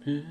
Oh,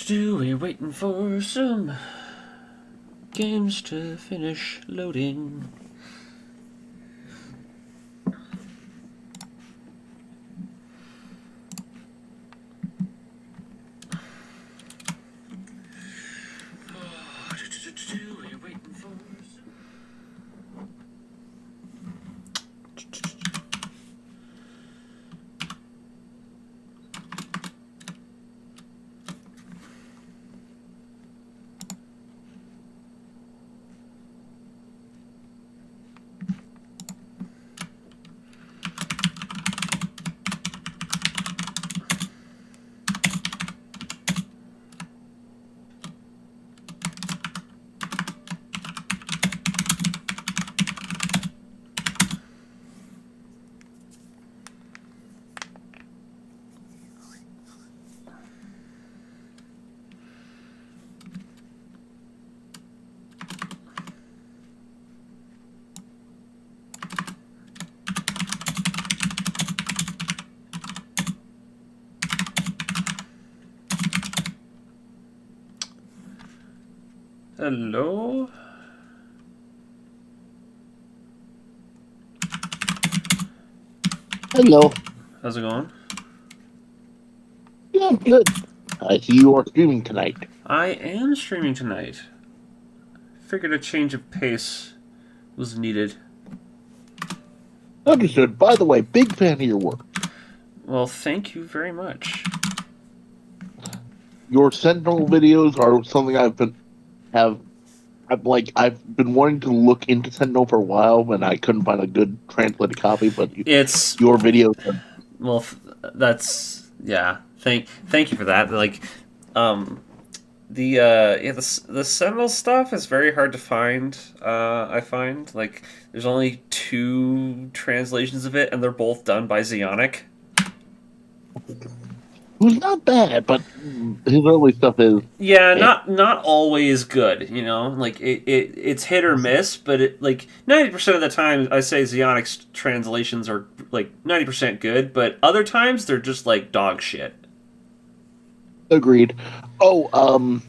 we're waiting for some games to finish loading. We're waiting for Hello? Hello. How's it going? Yeah, good. I see you are streaming tonight. I am streaming tonight. Figured a change of pace was needed. Understood. By the way, big fan of your work. Well, thank you very much. Your Sentinel videos are something I've been wanting to look into Sentinel for a while, and I couldn't find a good translated copy. But It's your videos. well, that's yeah. Thank you for that. Like, the Sentinel stuff is very hard to find. I find like there's only 2 translations of it, and they're both done by Zionic. Who's not bad, but his early stuff is not always good. You know, like it's hit or miss, but it like 90% of the time I say Zionic's translations are like 90% good, but other times they're just like dog shit. agreed. Oh,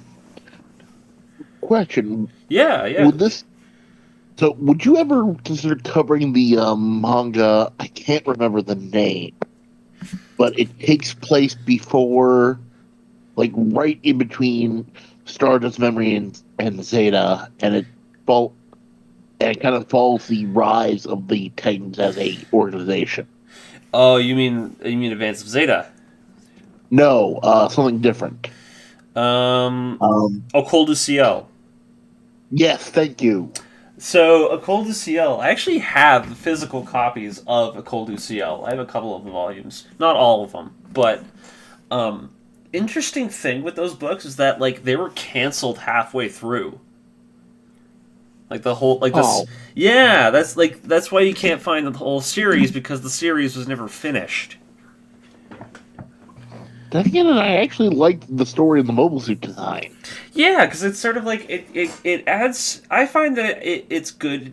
question. Yeah. Would you ever consider covering the manga? I can't remember the name, but it takes place before, like, right in between Stardust Memory and Zeta, and it kind of follows the rise of the Titans as a organization. Oh, you mean Advance of Zeta? No, something different. Col du Ciel. Yes, thank you. So, Col du Ciel, I actually have physical copies of Col du Ciel. I have a couple of the volumes, not all of them, but interesting thing with those books is that like they were canceled halfway through. Like the whole like this, Oh, yeah. That's why you can't find the whole series because the series was never finished. then again, I actually liked the story of the mobile suit design. Yeah, because it's sort of like it adds. I find that it's good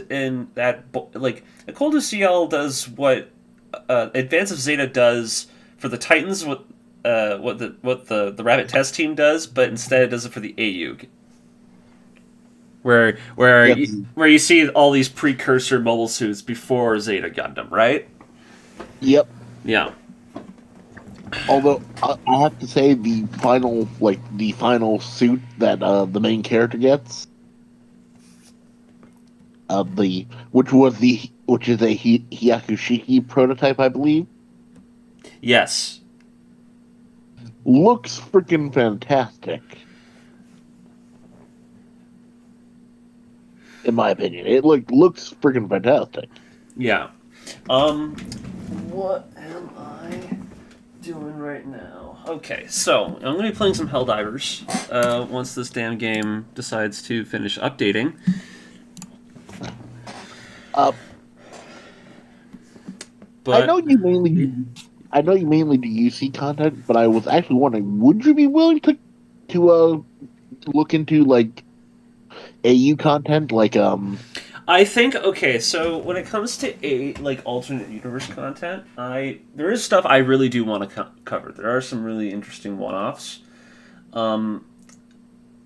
in that like Col du Ciel does what Advance of Zeta does for the Titans what the Rabbit Test Team does, but instead it does it for the AU, Yes. where you see all these precursor mobile suits before Zeta Gundam, right? Yep. Yeah. Although I have to say the final suit that the main character gets, the which is a Hyakushiki prototype, I believe, Yes. looks freaking fantastic. In my opinion, it looks freaking fantastic. Yeah. What am I doing right now? Okay, so I'm going to be playing some Helldivers once this damn game decides to finish updating. Uh, But I know you mainly do UC content, but I was actually wondering, would you be willing to look into like AU content, like I think okay. So when it comes to alternate universe content, there is stuff I really do want to cover. There are some really interesting one-offs. Um,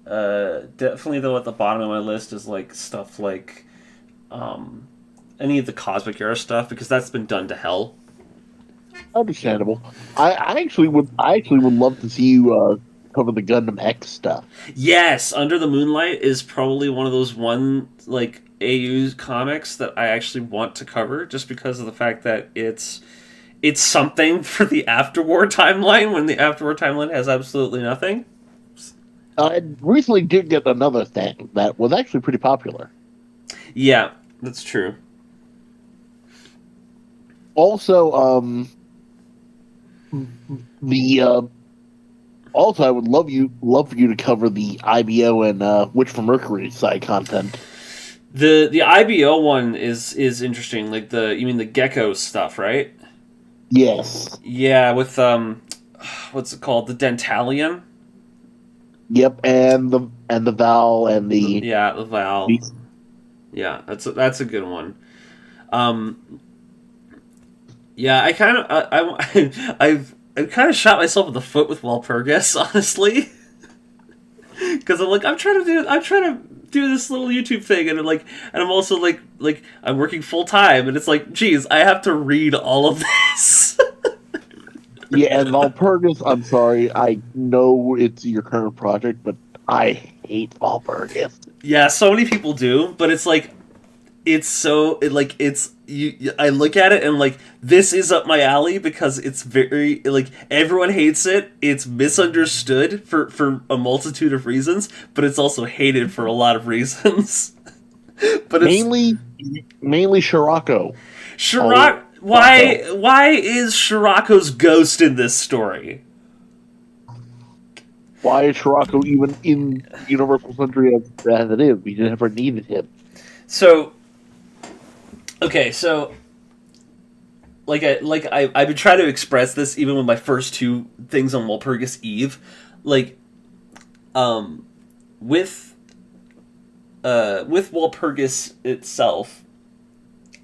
Definitely though at the bottom of my list is like stuff like any of the Cosmic Era stuff because that's been done to hell. understandable. I actually would love to see you cover the Gundam X stuff. Yes, Under the Moonlight is probably one of those AU comics that I actually want to cover just because of the fact that it's something for the afterwar timeline when the afterwar timeline has absolutely nothing. I recently did get another thing that was actually pretty popular. Yeah, that's true. Also, the also I would love for you to cover the IBO and Witch from Mercury side content. The IBO one is interesting. Like you mean the Gecko stuff, right? Yes. Yeah, with what's it called? The Dentalian. Yep, and the Val and the Val. the Yeah, that's a good one. Yeah, I kind of I've kind of shot myself in the foot with Walpurgis, honestly, because I'm trying to do this little YouTube thing, and I'm also I'm working full time, and it's like, geez, I have to read all of this. Yeah, and Walpurgis, I'm sorry, I know it's your current project, but I hate Walpurgis. Yeah, so many people do, but it's like it's so it's you I look at it and this is up my alley because it's very everyone hates it. It's misunderstood for a multitude of reasons, but it's also hated for a lot of reasons. But it's mainly Shirako. why is Shirako's ghost in this story? Why is Shirako even in Universal Century as it is? We never needed him. So okay, so I've been trying to express this even with my first two things on Walpurgis Eve, with Walpurgis itself.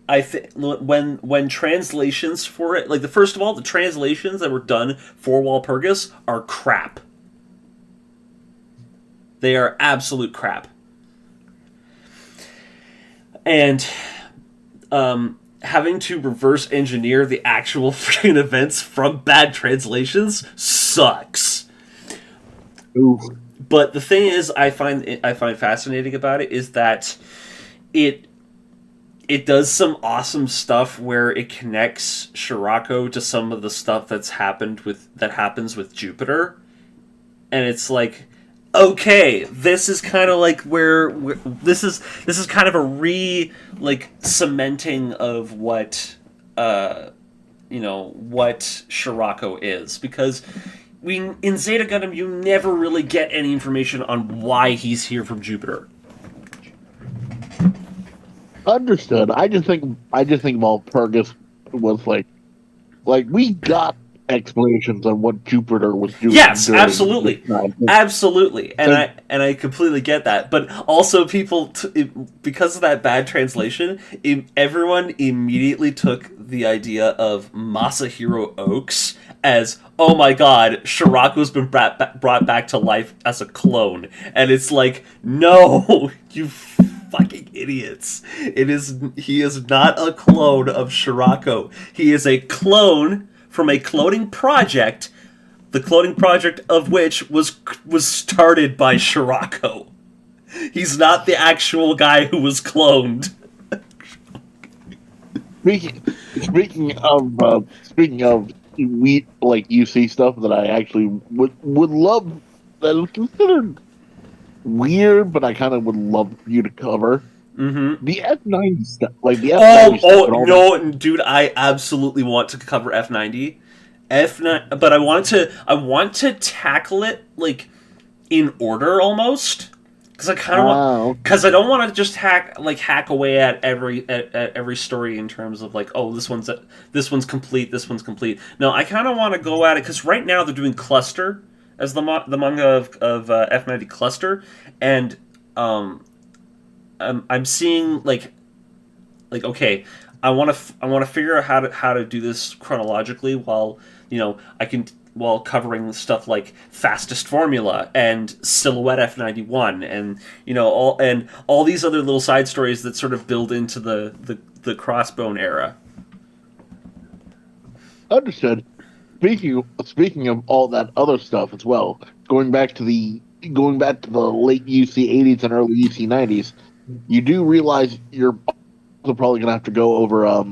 I think when translations for it, first of all, the translations that were done for Walpurgis are crap. They are absolute crap. And having to reverse engineer the actual freaking events from bad translations sucks. Oof. But the thing is, I find fascinating about it is that it does some awesome stuff where it connects Shirako to some of the stuff that happens with Jupiter, and it's like, okay, this is kind of where this is kind of a cementing of what what Shirako is, because in Zeta Gundam you never really get any information on why he's here from Jupiter. Understood. I just think Walpurgis was like we got explanations on what Jupiter was doing Yes, during this absolutely, time. absolutely, and So, I completely get that. But also, because of that bad translation, everyone immediately took the idea of Masahiro Oaks as, oh my god, Shiraku's been brought back to life as a clone, and it's like, no, you fucking idiots! He is not a clone of Shirako. He is a clone from a cloning project, the cloning project of which was started by Shirako. He's not the actual guy who was cloned. speaking speaking of we like UC stuff that I actually would love that is considered weird, but I kind of would love for you to cover Mm-hmm. the F90 stuff, like the F90 Oh, stuff oh and all that. no, dude! I absolutely want to cover F90, F9, but I want to tackle it like in order almost, because I kind of want, Wow. because I don't want to just hack away at every story in terms of like, oh, this one's complete, this one's complete. No, I kind of want to go at it because right now they're doing Cluster as the manga of F90 Cluster, and um I'm seeing like okay, I want to figure out how to do this chronologically while I can, while covering stuff like Fastest Formula and Silhouette F91 and all these other little side stories that sort of build into the Crossbone era. Understood. Speaking of all that other stuff as well, going back to the late UC 80s and early UC 90s, you do realize you're also probably gonna have to go over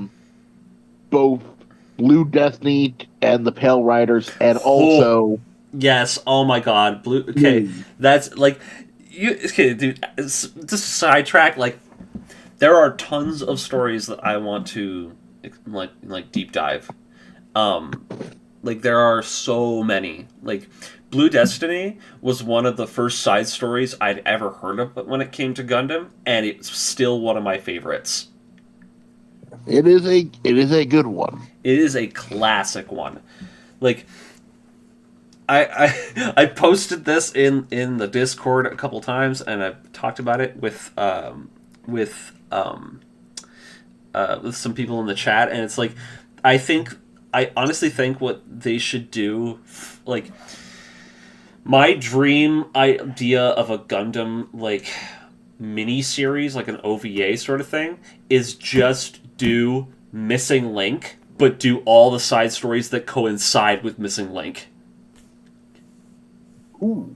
both Blue Destiny and the Pale Riders, and Oh also yes, oh my God, Blue. Okay, Moon. that's like okay, dude. Just sidetrack. Like there are tons of stories that I want to like deep dive. Um, like there are so many. Like Blue Destiny was one of the first side stories I'd ever heard of when it came to Gundam, and it's still one of my favorites. It is a good one. It is a classic one. Like I posted this in the Discord a couple times, and I've talked about it with with some people in the chat, and it's like I honestly think what they should do, like my dream idea of a Gundam like mini series, like an OVA sort of thing, is just do Missing Link, but do all the side stories that coincide with Missing Link. Ooh.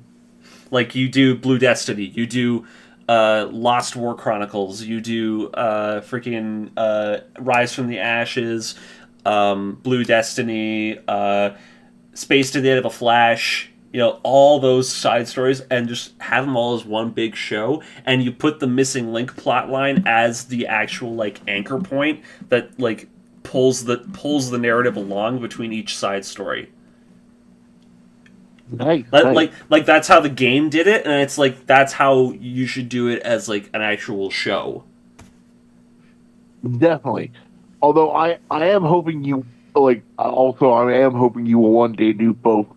Like you do Blue Destiny, you do Lost War Chronicles, you do freaking Rise from the Ashes, Blue Destiny, Space to the End of a Flash. All those side stories, and just have them all as one big show, and you put the Missing Link plot line as the actual like anchor point that like pulls the narrative along between each side story. Nice, Like, nice. like that's how the game did it, and it's like that's how you should do it as like an actual show. Definitely. Although I am hoping you like also I am hoping you will one day do both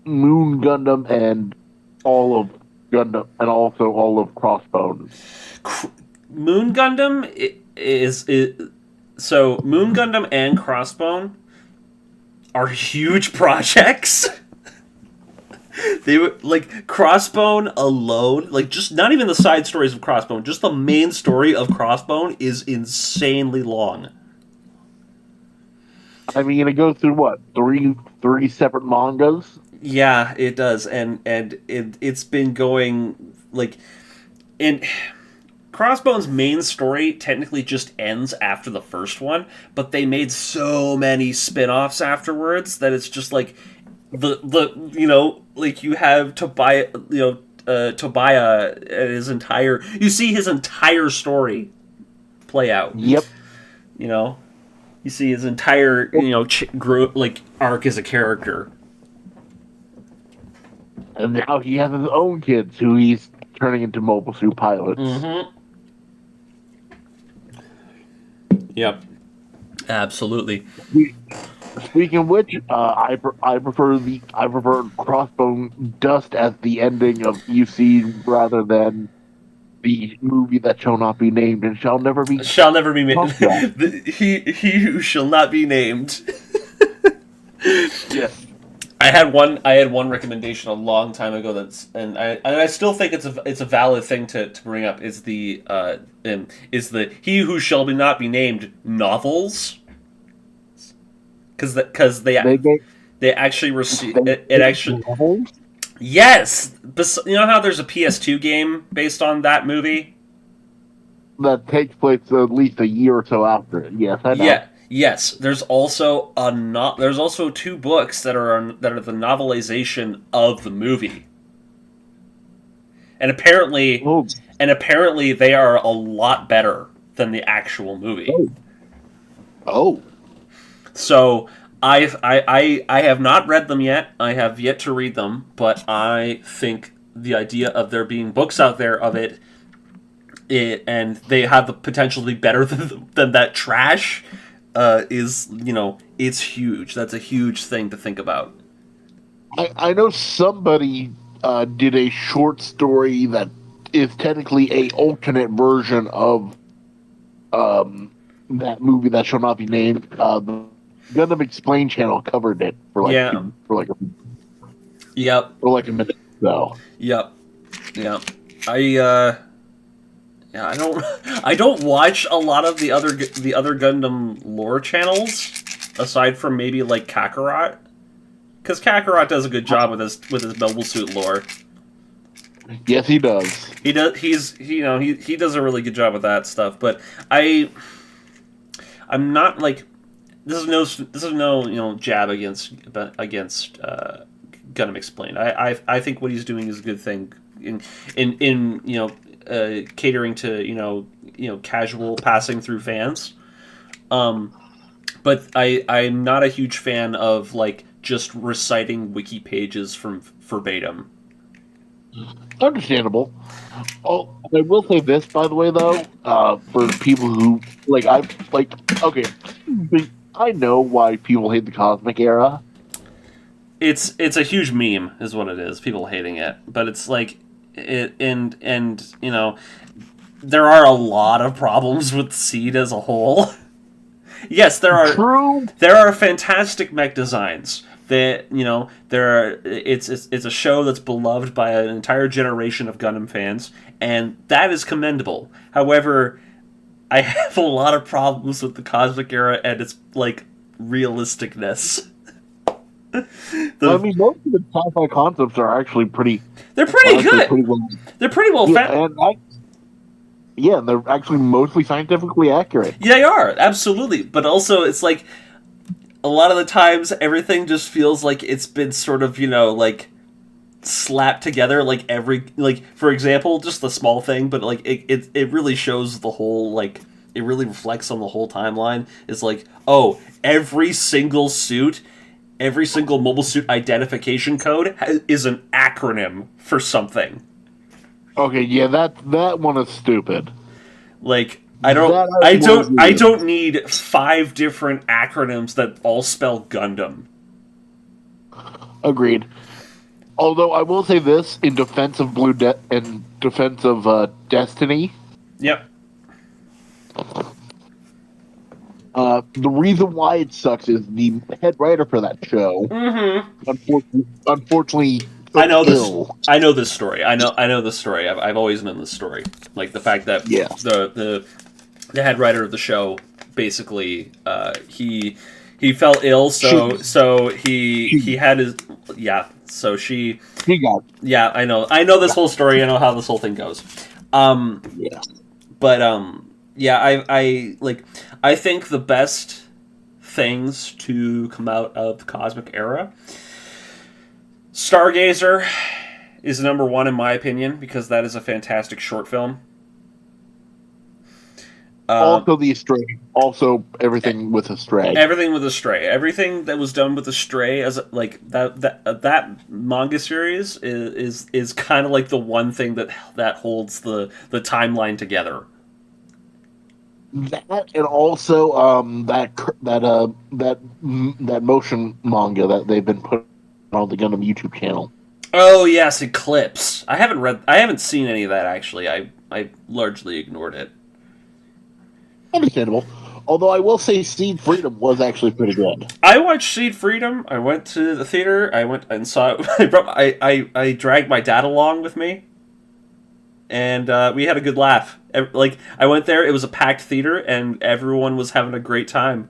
Moon Gundam and all of Gundam and also all of Crossbones. Moon Gundam so Moon Gundam and Crossbone are huge projects. They were like Crossbone alone, like just not even the side stories of Crossbone, just the main story of Crossbone is insanely long. I mean, it goes through what three separate mangas. Yeah, it does, and it's been going like in Crossbone's main story technically just ends after the first one, but they made so many spin-offs afterwards that it's just like the like you have Tobiah his entire, you see his entire story play out. Yep. You know, you see his entire group like arc as a character. And now he has his own kids who he's turning into mobile suit pilots. Mm-hmm. Yep. Absolutely. Speaking of which, I prefer Crossbone Dust as the ending of UC rather than the movie that shall not be named and shall never be Shall never be talked about. he who shall not be named. Yes, I had one recommendation a long time ago and I still think it's a valid thing to bring up is the he who shall not be named novels because they make they actually receive they it make actually. novels Yes, you know how there's a PS2 game based on that movie. that takes place at least a year or so after it. Yes, I know. Yeah, yes. There's also there's also two books that are the novelization of the movie, and Oh, apparently they are a lot better than the actual movie. oh, oh. So I have not read them yet. I have yet to read them, but I think the idea of there being books out there of and they have the potential to be better than that trash is, it's huge. That's a huge thing to think about. I know somebody did a short story that is technically a alternate version of that movie that shall not be named. The Gundam Explain channel covered it for like Yeah. Yep. for like a minute. So Yep. Yep. I yeah, I don't watch a lot of the other Gundam lore channels aside from maybe like Kakarot, cuz Kakarot does a good job with his mobile suit lore. yes, he does. He does he does a really good job with that stuff, but I'm not like this is no jab against Gundam Explained. I think what he's doing is a good thing in catering to casual passing through fans. But I'm not a huge fan of like just reciting wiki pages from verbatim. Understandable. Oh, I will say this, by the way, though, for people who okay, I know why people hate the Cosmic Era. It's a huge meme, is what it is. People hating it, but it's like it and there are a lot of problems with Seed as a whole. Yes, True. there are fantastic mech designs. That there are it's a show that's beloved by an entire generation of Gundam fans, and that is commendable. However, I have a lot of problems with the Cosmic Era and its like realisticness. I mean, most of the sci-fi concepts are actually they're pretty good. pretty well. They're pretty well found. Yeah, and they're actually mostly scientifically accurate. Yeah, they are absolutely, but also it's like a lot of the times everything just feels like it's been sort of like slapped together. Like for example, just the small thing, but like it really shows the whole like it really reflects on the whole timeline. It's like, oh, every single mobile suit identification code is an acronym for something. Okay, yeah, that one is stupid. Like That I don't need 5 different acronyms that all spell Gundam. Agreed. Although I will say this in defense of in defense of Destiny, Yep. the reason why it sucks is the head writer for that show. Unfortunately, I know this. ill. I know this story. I know this story. I've always known this story. Like the fact that Yeah. the head writer of the show basically he fell ill, so he had his He got I know this whole story. I know how this whole thing goes. yeah. But I think the best things to come out of the Cosmic Era, Stargazer is number 1 in my opinion because that is a fantastic short film. Also the Astray. Also everything with Astray. Everything with Astray. Everything that was done with Astray as like that manga series is kind of like the one thing that holds the timeline together. That and also that motion manga that they've been putting on the Gundam YouTube channel. Oh yes, Eclipse. I haven't seen any of that actually. I largely ignored it. Understandable. Although I will say Seed Freedom was actually pretty good. I watched Seed Freedom. I went to the theater. I went and saw it. I dragged my dad along with me, and we had a good laugh. Like I went there, it was a packed theater, and everyone was having a great time.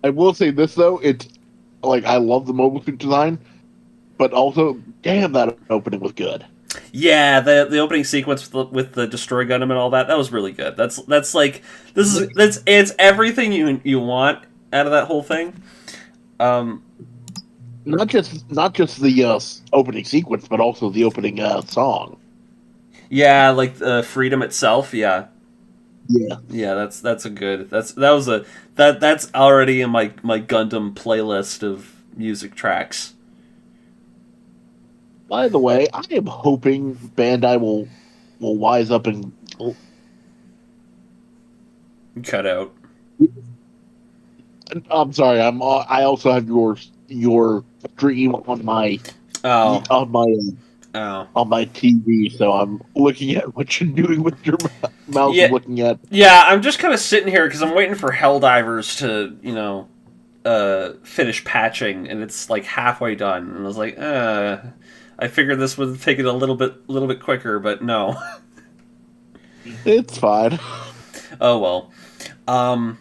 I will say this though, it's like I love the mobile suit design, but also damn that opening was good. Yeah, the opening sequence with the Destroy Gundam and all that was really good. That's like it's everything you want out of that whole thing. Um, Not just the opening sequence, but also the opening song. yeah, like Freedom itself. Yeah, Yeah. yeah, that's a good that's already in my Gundam playlist of music tracks. By the way, I am hoping Bandai will wise up and Cut out. I'm sorry. I also have your stream on my Oh, on my oh. on my TV, so I'm looking at what you're doing with your mouse. Yeah, Looking at yeah. I'm just kind of sitting here because I'm waiting for Helldivers to finish patching, and it's like halfway done. And I was like, I figured this would take it a little bit quicker, but no. it's fine. Oh well. No,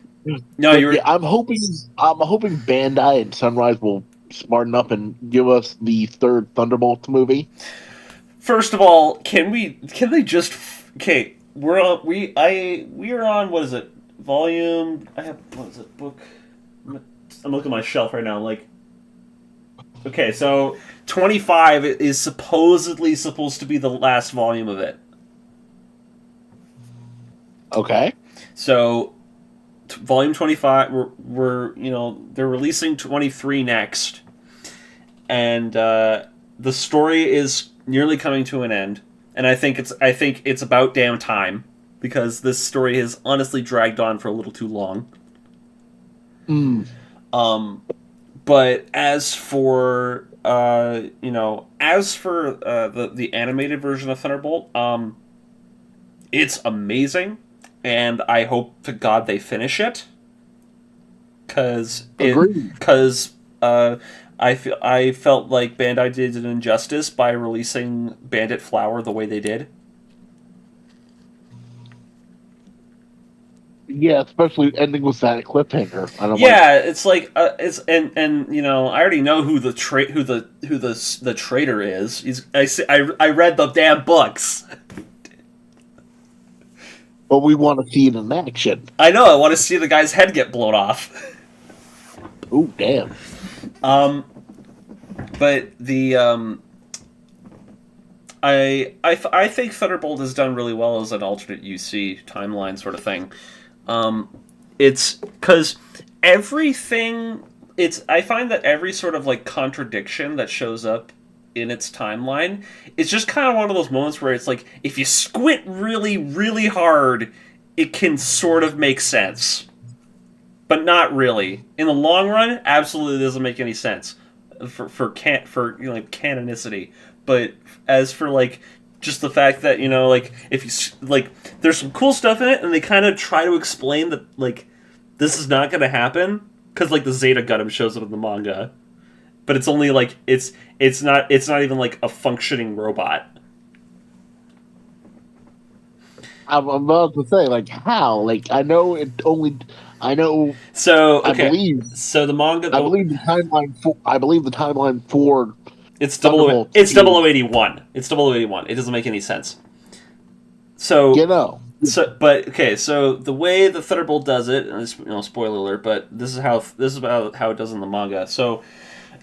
But you were. yeah, I'm hoping Bandai and Sunrise will smarten up and give us the third Thunderbolts movie. First of all, can they just okay? We are on what is it? Volume. I have what is it? Book. I'm looking at my shelf right now. Like, okay, so 25 is supposedly supposed to be the last volume of it. Okay. So, volume 25, they're releasing 23 next, and the story is nearly coming to an end, and I think it's about damn time because this story has honestly dragged on for a little too long. Mm. But as for the animated version of Thunderbolt, it's amazing, and I hope to God they finish it because Agreed. I felt like Bandai did an injustice by releasing Bandit Flower the way they did. Yeah, especially ending with that cliffhanger. And I'm Yeah, it's like it's and I already know who the the traitor is. I read the damn books. but we want to see it in action. I know. I want to see the guy's head get blown off. Oh, damn. But the I think Thunderbolt has done really well as an alternate UC timeline sort of thing. It's because everything. I find that every sort of like contradiction that shows up in its timeline, it's just kind of one of those moments where it's like if you squint really, really hard, it can sort of make sense, but not really. In the long run, absolutely doesn't make any sense for canonicity. But as for like just the fact that like if you like there's some cool stuff in it and they kind of try to explain that like this is not going to happen because like the Zeta Gundam shows up in the manga, but it's only like it's not even like a functioning robot. I'm about to say, like, how? Like, I know it only. I know. So I okay, believe. so the manga. I believe the timeline for. I believe the timeline for. It's Thunderbolts it's 0081. It's 0081. It doesn't make any sense. So You know. but okay, so the way the Thunderbolt does it, and this, spoiler alert, but this is about how it does in the manga. So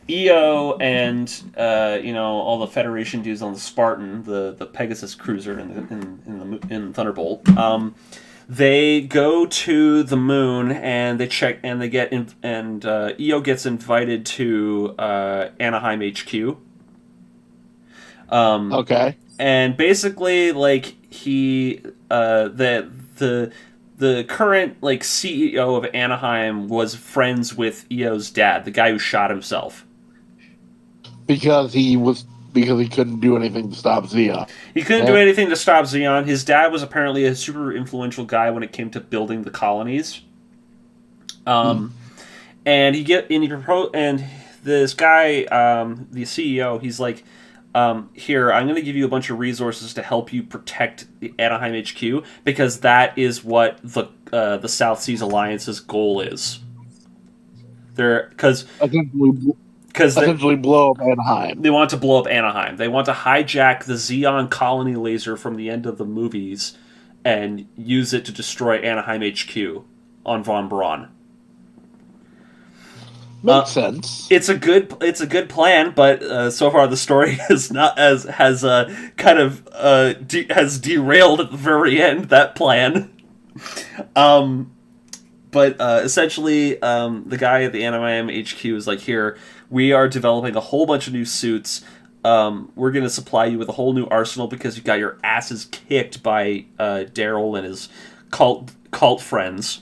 EO and all the Federation dudes on the Spartan, the Pegasus cruiser in Thunderbolt, they go to the moon and they check and they get in, and EO gets invited to Anaheim HQ. Okay. And basically, like the the current like CEO of Anaheim was friends with EO's dad, the guy who shot himself. Because he couldn't do anything to stop Zia. He couldn't do anything to stop Zeon. His dad was apparently a super influential guy when it came to building the colonies. And and this guy, the CEO, he's like, here, I'm going to give you a bunch of resources to help you protect the Anaheim HQ because that is what the South Seas Alliance's goal is. Because essentially blow up Anaheim. They want to blow up Anaheim. They want to hijack the Xeon colony laser from the end of the movies and use it to destroy Anaheim HQ on Von Braun. Makes sense. It's a good plan, but so far the story has derailed at the very end that plan. But essentially, the guy at the Anaheim HQ is like, here, we are developing a whole bunch of new suits. We're going to supply you with a whole new arsenal because you got your asses kicked by Daryl and his cult friends.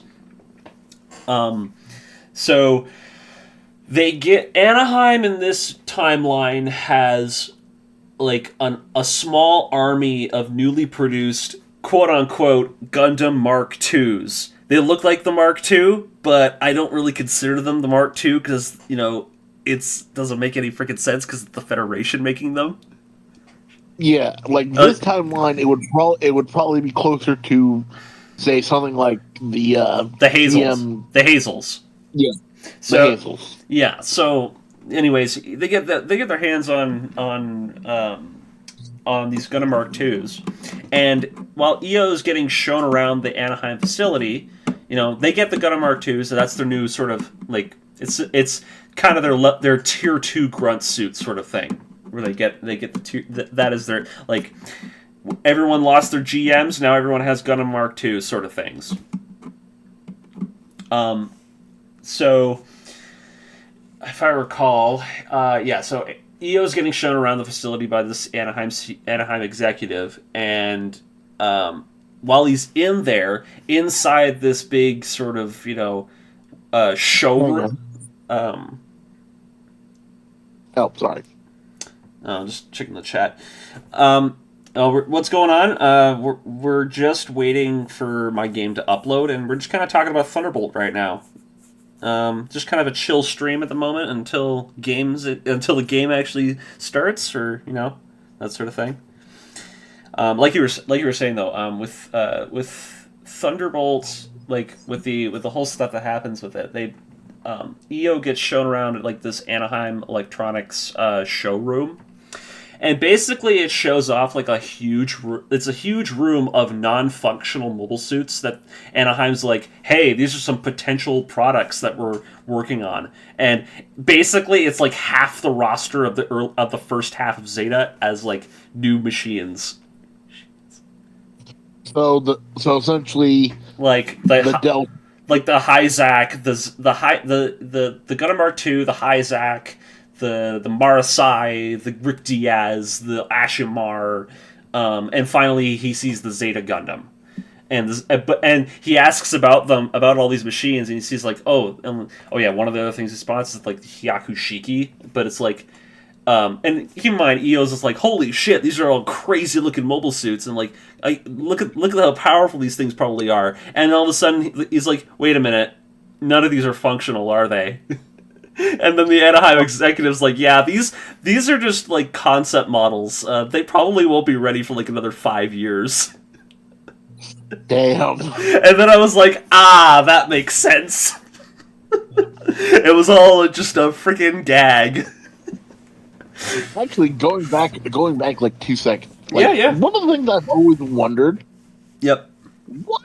So they get Anaheim in this timeline has like a small army of newly produced quote unquote Gundam Mark IIs. They look like the Mark II, but I don't really consider them the Mark II because, you know, it doesn't make any freaking sense because it's the Federation making them. Yeah, like this timeline, it would probably be closer to, say, something like the Hazels. The Hazels. Yeah. So, the Hazels. Yeah. So, anyways, they get their hands on these Gundam Mark IIs, and while EO is getting shown around the Anaheim facility, you know, they get the Gundam Mark II, so that's their new sort of like it's kind of their tier 2 grunt suit sort of thing, where they get that is their like everyone lost their GMs, now everyone has Gundam Mark II sort of things. So if I recall, so EO's getting shown around the facility by this Anaheim executive, and while he's in there, inside this big sort of, you know, showroom. Sorry. Just checking the chat. What's going on? We're just waiting for my game to upload, and we're just kind of talking about Thunderbolt right now. Just kind of a chill stream at the moment until the game actually starts, or you know, that sort of thing. Like you were saying though, with Thunderbolt, like with the whole stuff that happens with it, EO gets shown around at like this Anaheim Electronics showroom. And basically, it shows off like a huge room of non-functional mobile suits that Anaheim's like, hey, these are some potential products that we're working on. And basically, it's like half the roster of the first half of Zeta as like new machines. So essentially, like the Hyzak, the Gundam Mark II, the Hyzak, the Marasai, the Rick Diaz, the Ashimar, and finally he sees the Zeta Gundam, and he asks about all these machines, and he sees like one of the other things he spots is like the Hyakushiki, but it's like, and keep in mind EO's is like, holy shit, these are all crazy looking mobile suits, and like look at how powerful these things probably are, and all of a sudden he's like, wait a minute, none of these are functional, are they? And then the Anaheim executive's like, yeah, these are just like concept models. They probably won't be ready for like another 5 years. Damn. And then I was like, that makes sense. It was all just a freaking gag. Actually, going back like 2 seconds. Like, yeah. One of the things I've always wondered. Yep. What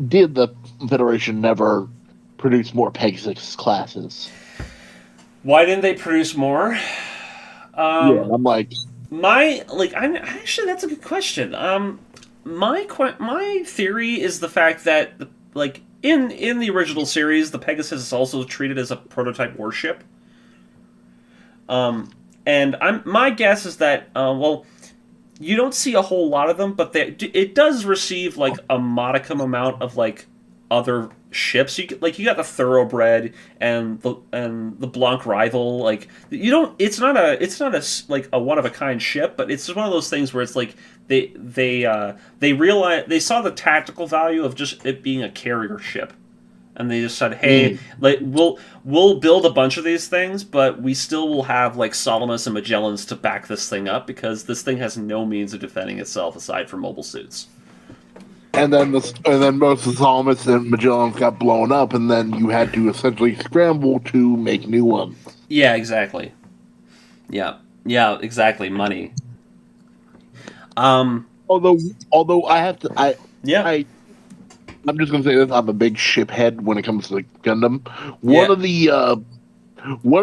did the Federation never produce more Pegasus classes? Why didn't they produce more? I'm like, actually, that's a good question. My theory is the fact that like in the original series, the Pegasus is also treated as a prototype warship. My guess is that you don't see a whole lot of them, but it does receive like a modicum amount of like other ships. You got the Thoroughbred and the Blanc Rival. Like you don't. It's not a like a one of a kind ship, but it's just one of those things where it's like they realize they saw the tactical value of just it being a carrier ship, and they just said, "Hey, like we'll build a bunch of these things, but we still will have like Salamis and Magellans to back this thing up because this thing has no means of defending itself aside from mobile suits." And then most of the Salamis and Magellans got blown up, and then you had to essentially scramble to make new ones. Yeah, exactly. Yeah, exactly. Money. Although I have to, Yeah. I'm just gonna say this: I'm a big ship head when it comes to Gundam. One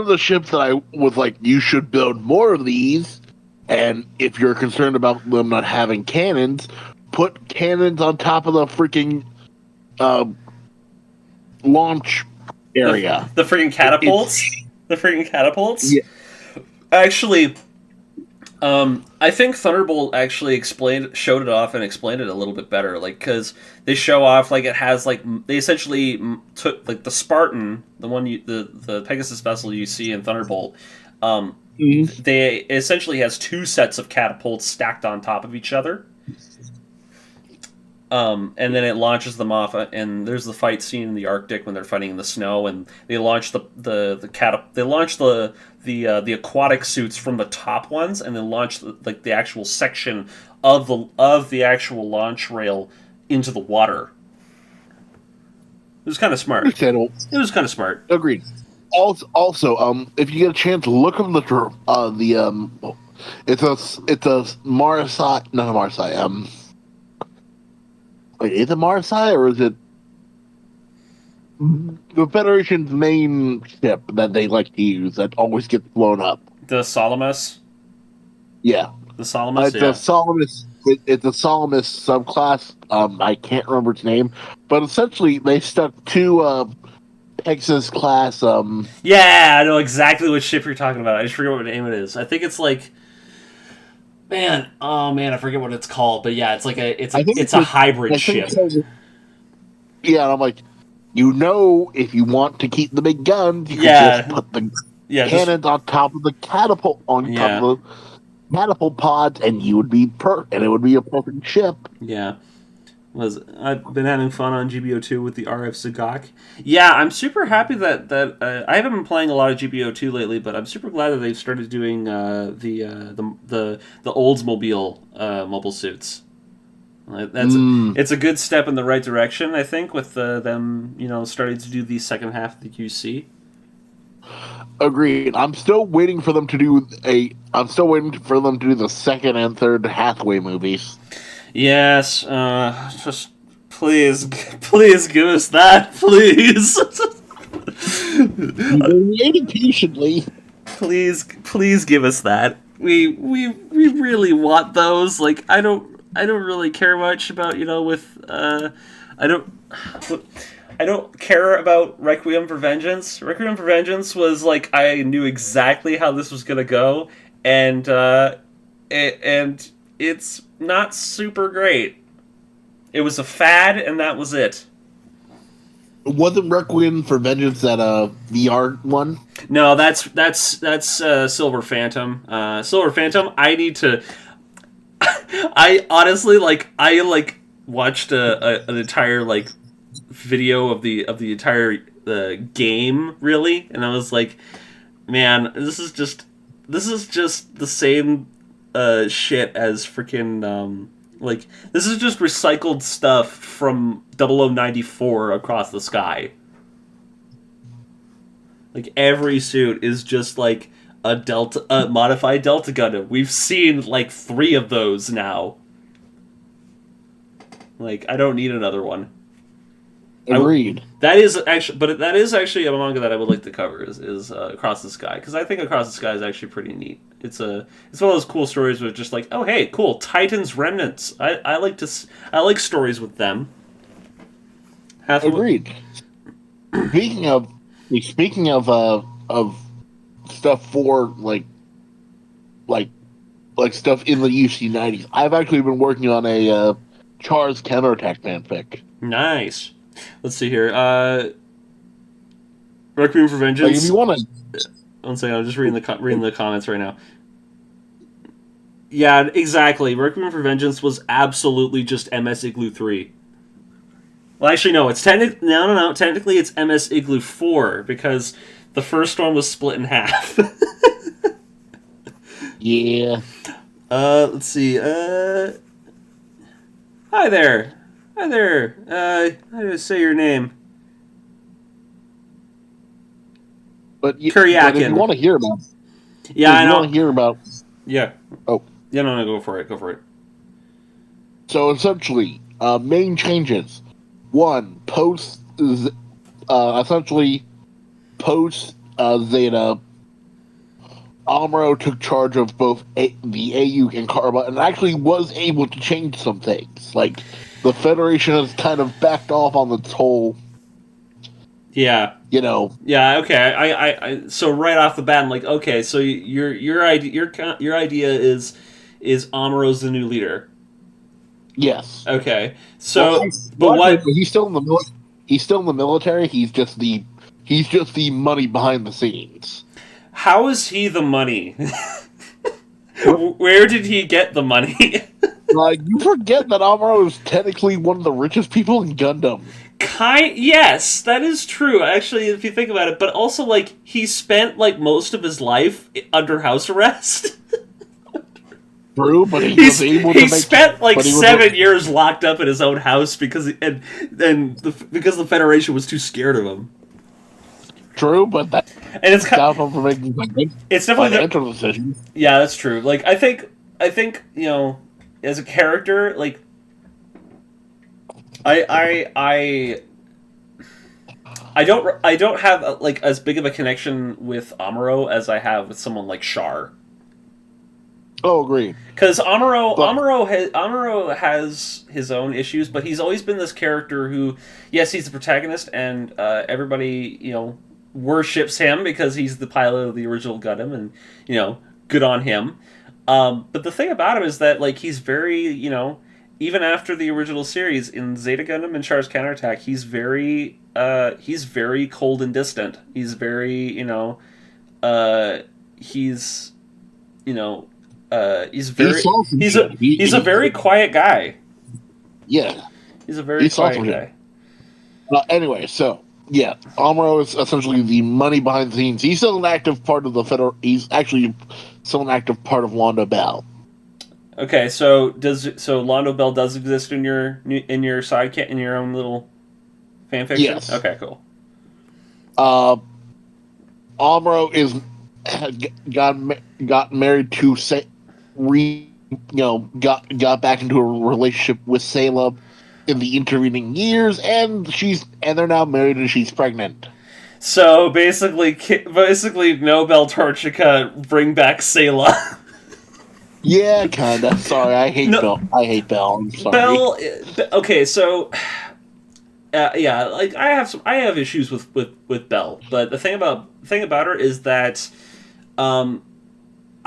of the ships that I was like, you should build more of these, and if you're concerned about them not having cannons, put cannons on top of the freaking launch area. The freaking catapults. The freaking catapults. Yeah. Actually, I think Thunderbolt actually showed it off and explained it a little bit better. Like, because they show off like it has like they essentially took like the Spartan, the one the Pegasus vessel you see in Thunderbolt. They it essentially has two sets of catapults stacked on top of each other. And then it launches them off, and there's the fight scene in the Arctic when they're fighting in the snow, and they launch the aquatic suits from the top ones, and then launch the actual section of the actual launch rail into the water. It was kind of smart. It was kind of smart. Agreed. Also, if you get a chance, look up it's a Marseille, not a Marseille. Wait, is it Marseille or is it the Federation's main ship that they like to use that always gets blown up? The Salamis? Yeah. The Salamis? It's a Salamis. It's a Salamis subclass. I can't remember its name, but essentially they stuck two Pegasus class. Yeah, I know exactly what ship you're talking about. I just forget what name it is. I think it's like. I forget what it's called, but yeah, it's like it's a hybrid ship. Yeah, and I'm like, if you want to keep the big guns, you can just put the cannons on top of the catapult top of the catapult pods, and you would be and it would be a perfect ship. Yeah. I've been having fun on GBO2 with the RF Zagok. Yeah, I'm super happy that I haven't been playing a lot of GBO2 lately, but I'm super glad that they've started doing the Oldsmobile mobile suits. It's a good step in the right direction, I think, with them starting to do the second half of the QC. Agreed. I'm still waiting for them to do the second and third Hathaway movies. Yes, just please give us that, please. Waiting patiently. Please give us that. We really want those. Like I don't really care much about I don't care about Requiem for Vengeance. Requiem for Vengeance was like I knew exactly how this was gonna go, and it's not super great. It was a fad, and that was it. Wasn't Requiem for Vengeance that VR one? No, that's Silver Phantom. Silver Phantom. I need to. I honestly watched an entire video of the entire game really, and I was like, man, this is just the same shit as freaking this is just recycled stuff from 0094 across the sky. Like every suit is just like a modified Delta Gundam. We've seen like 3 of those now. Like I don't need another one. Agreed. That is actually a manga that I would like to cover is Across the Sky, because I think Across the Sky is actually pretty neat. It's one of those cool stories where it's just like, oh hey, cool, Titans remnants. I like stories with them. Agreed. Speaking of stuff for like like stuff in the UC90s. I've actually been working on a Char's counterattack fanfic. Nice. Let's see here. Requiem for Vengeance. Like, if you want to, one second, I'm just reading the comments right now. Yeah, exactly. Requiem for Vengeance was absolutely just MS Igloo 3. Well, actually, no. It's no. Technically, it's MS Igloo 4 because the first one was split in half. yeah. Let's see. Hi there. Hi there. How do I say your name? But if Kuryakin. you want to hear about, yeah, I know. Want to hear about, yeah. Oh, yeah, no, go for it. Go for it. So essentially, main changes. One, essentially post Zeta, Amuro took charge of both the AU and Karma, and actually was able to change some things. Like, the Federation has kind of backed off on its whole. Yeah. You know. Yeah. Okay. I so right off the bat, I'm like, okay, so your idea is Amuro's the new leader. Yes. Okay. So, but what? He's still in the he's still in the military. He's just the money behind the scenes. How is he the money? Where did he get the money? You forget that Amuro is technically one of the richest people in Gundam. Yes, that is true. Actually, if you think about it, but also like he spent like most of his life under house arrest. True, but he spent like 7 years locked up in his own house because because the Federation was too scared of him. True, but that and it's it's definitely decisions. Yeah, that's true. Like I think you know, as a character, like I don't have like as big of a connection with Amuro as I have with someone like Char. Oh, agreed. Because Amuro has his own issues, but he's always been this character who, yes, he's the protagonist, and everybody, you know, worships him because he's the pilot of the original Gundam, and, you know, good on him. But the thing about him is that, like, he's very, you know, even after the original series, in Zeta Gundam and Char's Counterattack, he's very cold and distant. He's very, you know, he's a very quiet guy. Yeah, he's a very quiet guy. Anyway, so yeah, Amuro is essentially the money behind the scenes. He's still an active part of the Federal. He's actually still an active part of Londo Bell. Okay, so Londo Bell does exist in your sidekick in your own little fanfiction? Yes. Okay, cool. Amuro got married to got back into a relationship with Sayla in the intervening years, and they're now married and she's pregnant. So basically Nobel Torchica bring back Sayla. Yeah, kinda. Sorry, I hate Bell. I'm sorry. Bell. Okay, so yeah, like I have issues with Bell, but the thing about her is that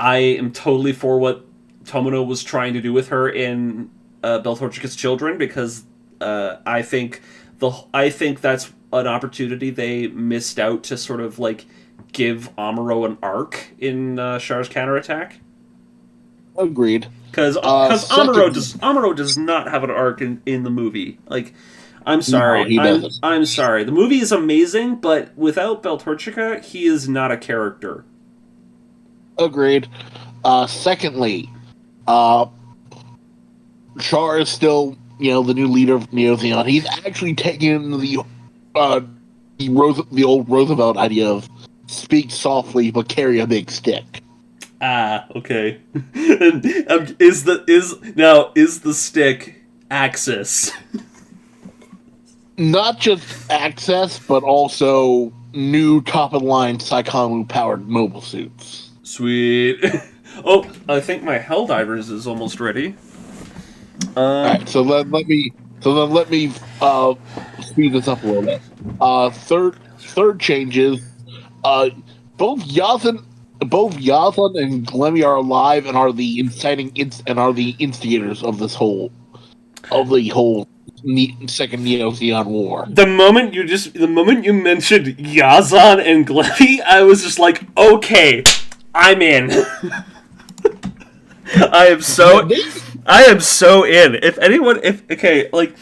I am totally for what Tomino was trying to do with her in Bell Torchica's Children, because I think that's an opportunity they missed out to sort of like give Amuro an arc in Char's Counterattack. Agreed. Because Amuro does not have an arc in the movie. Like, I'm sorry. No, he doesn't. I'm sorry. The movie is amazing, but without Bell Torchica, he is not a character. Agreed. Secondly, Char is still, the new leader of Neo Zeon. He's actually taken the old Roosevelt idea of speak softly but carry a big stick. Ah, okay. And is the stick Axis? Not just Access, but also new top-of-the-line Psychomu-powered mobile suits. Sweet. Oh, I think my Helldivers is almost ready. Alright, so then let me speed this up a little bit. Third changes. Both Yaz and both Yazan and Glemmy are alive and are the instigators of the whole second Neo-Zeon war. The moment you mentioned Yazan and Glemmy, I was just like, okay, I'm in. I am so in. Like,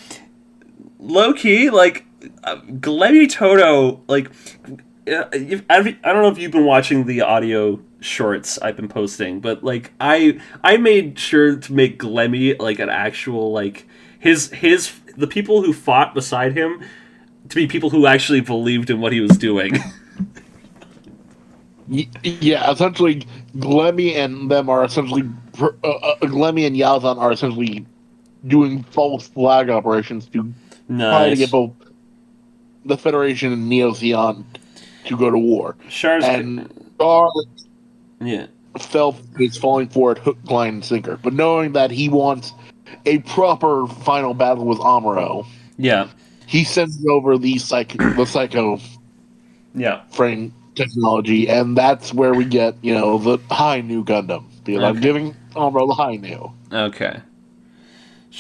low key, like, Glemmy Toto, like, I don't know if you've been watching the audio shorts I've been posting, but like, I made sure to make Glemmy like an actual, like, the people who fought beside him to be people who actually believed in what he was doing. Yeah, essentially, Glemmy and Yazan are essentially doing false flag operations to try to get both the Federation and Neo-Zeon to go to war. And Char is falling for it hook, line, and sinker. But knowing that he wants a proper final battle with Amuro, he sends over the psycho frame technology, and that's where we get, the high new Gundam. Because I'm giving Amuro the high new. Okay.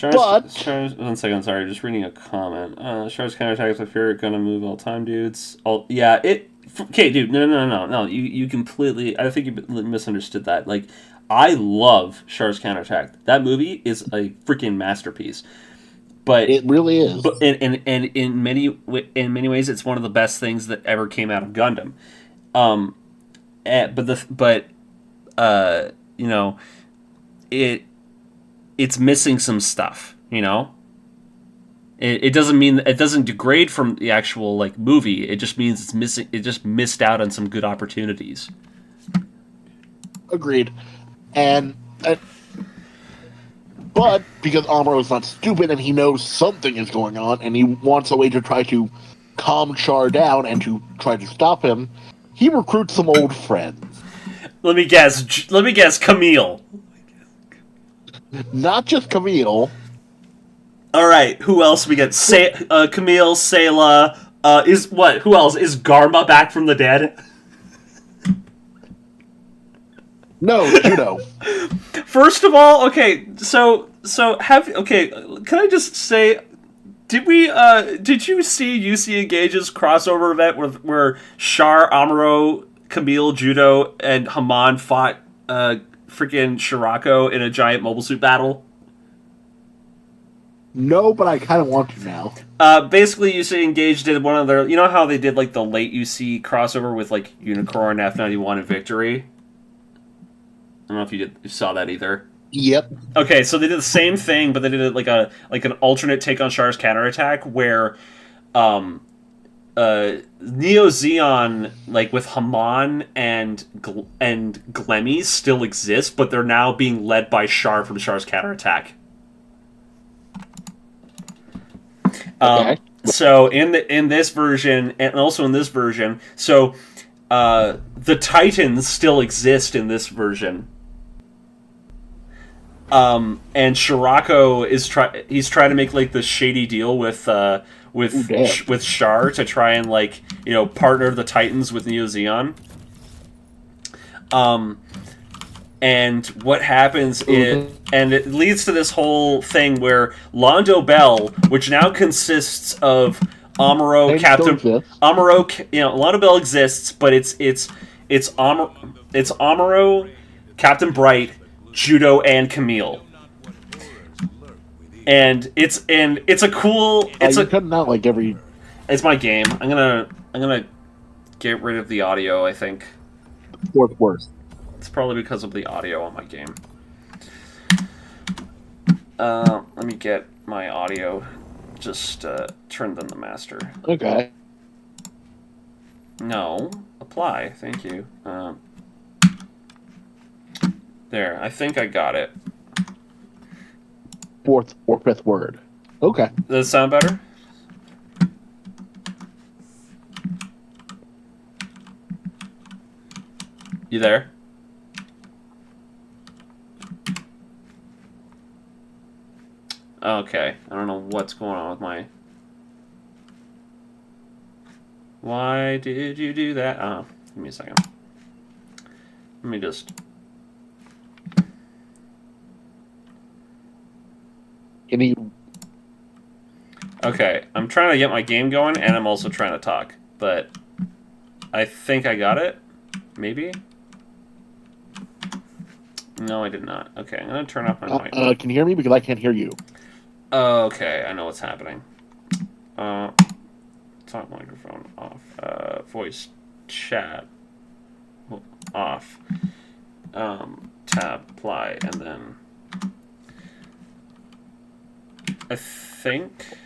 One second, sorry, just reading a comment. Char's counterattacks with fear gonna move all time, dudes. Okay, dude, no. You completely, I think you misunderstood that. Like, I love Char's counterattack. That movie is a freaking masterpiece. But it really is. But in many ways, it's one of the best things that ever came out of Gundam. It's missing some stuff. It doesn't mean it doesn't degrade from the actual like movie. It just means it's missing. It just missed out on some good opportunities. Agreed, but because Amuro is not stupid and he knows something is going on and he wants a way to try to calm Char down and to try to stop him, he recruits some old friends. Let me guess, Camille. Not just Camille. All right, who else we get? Camille, Sayla. Who else? Is Garma back from the dead? No, Judo. First of all, okay, can I just say, did you see UC Engage's crossover event where Char, Amuro, Camille, Judo, and Haman fought freaking Shirako in a giant mobile suit battle? No, but I kind of want to now. Basically, UC Engage did one of their, you know how they did like the late UC crossover with like Unicorn, F91, and Victory? I don't know if you saw that either. Yep. Okay, so they did the same thing, but they did it like an alternate take on Char's counterattack, where Neo Zeon, like with Haman and Glemmy, still exist, but they're now being led by Char from Char's counterattack. Okay. So in this version, and also in this version, so the Titans still exist in this version. And Shirako he's trying to make like this shady deal with Char to try and like, partner the Titans with Neo Zeon. And what happens it leads to this whole thing where Londo Bell, which now consists of Amuro, Londo Bell exists, but it's Amuro, Captain Bright, Judo, and Camille. And it's a cool. Cutting out like every. It's my game. I'm gonna get rid of the audio. I think. Fourth worst. It's probably because of the audio on my game. Let me get my audio just turned on the master. Okay. No, apply. Thank you. There, I think I got it. Fourth or fifth word. Okay. Does it sound better? You there? Okay, I don't know what's going on with my... Why did you do that? Oh, give me a second. Let me just... Can you... Okay, I'm trying to get my game going, and I'm also trying to talk. But I think I got it. Maybe? No, I did not. Okay, I'm going to turn off my mic. Can you hear me? Because I can't hear you. Okay, I know what's happening. Talk microphone off. Voice chat off. Tab, apply, and then... I think...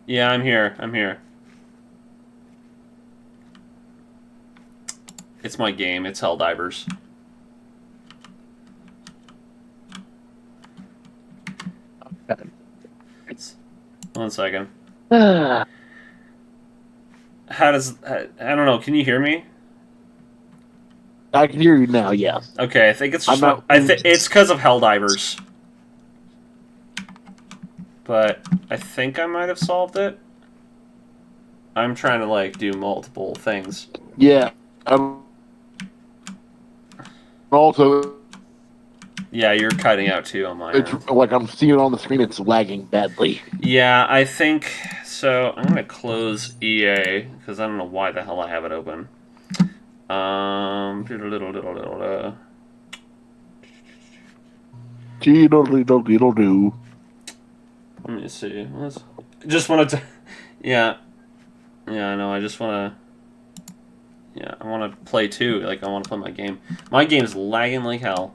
Yeah, I'm here. I'm here. It's my game. It's Helldivers. Okay. One second. I How does... I don't know. Can you hear me? can hear you now, yes. Okay, I think it's just... I'm not... it's because of Helldivers. But I think I might have solved it. I'm trying to, like, do multiple things. Yeah. Also... Yeah, you're cutting out too on my It's end. like I'm seeing it on the screen, it's lagging badly. Yeah, I think... So, I'm going to close EA, because I don't know why the hell I have it open. Diddle-diddle-diddle-do. Let me see. Just wanted to... Yeah. Yeah, I know. I just want to... Yeah, I want to play too. Like, I want to play my game. My game's lagging like hell.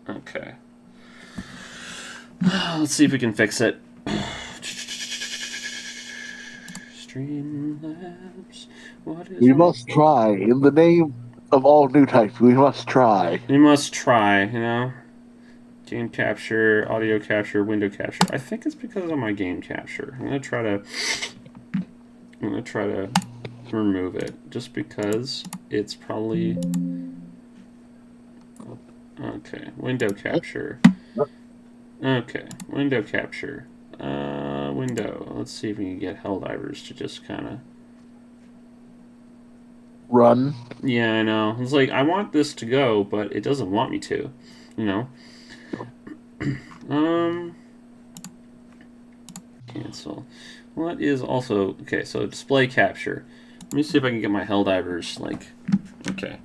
Okay. Let's see if we can fix it. Streamlabs. What is... We must try. In the name of all new types, we must try. We must try, you know? Game capture, audio capture, window capture. I think it's because of my game capture. I'm gonna try to remove it, just because it's probably... Okay, window capture. Okay, window capture. Window. Let's see if we can get Helldivers to just kind of... Run. Yeah, I know. It's like, I want this to go, but it doesn't want me to, you know? Cancel. What is also... Okay, so display capture. Let me see if I can get my Helldivers, like... Okay.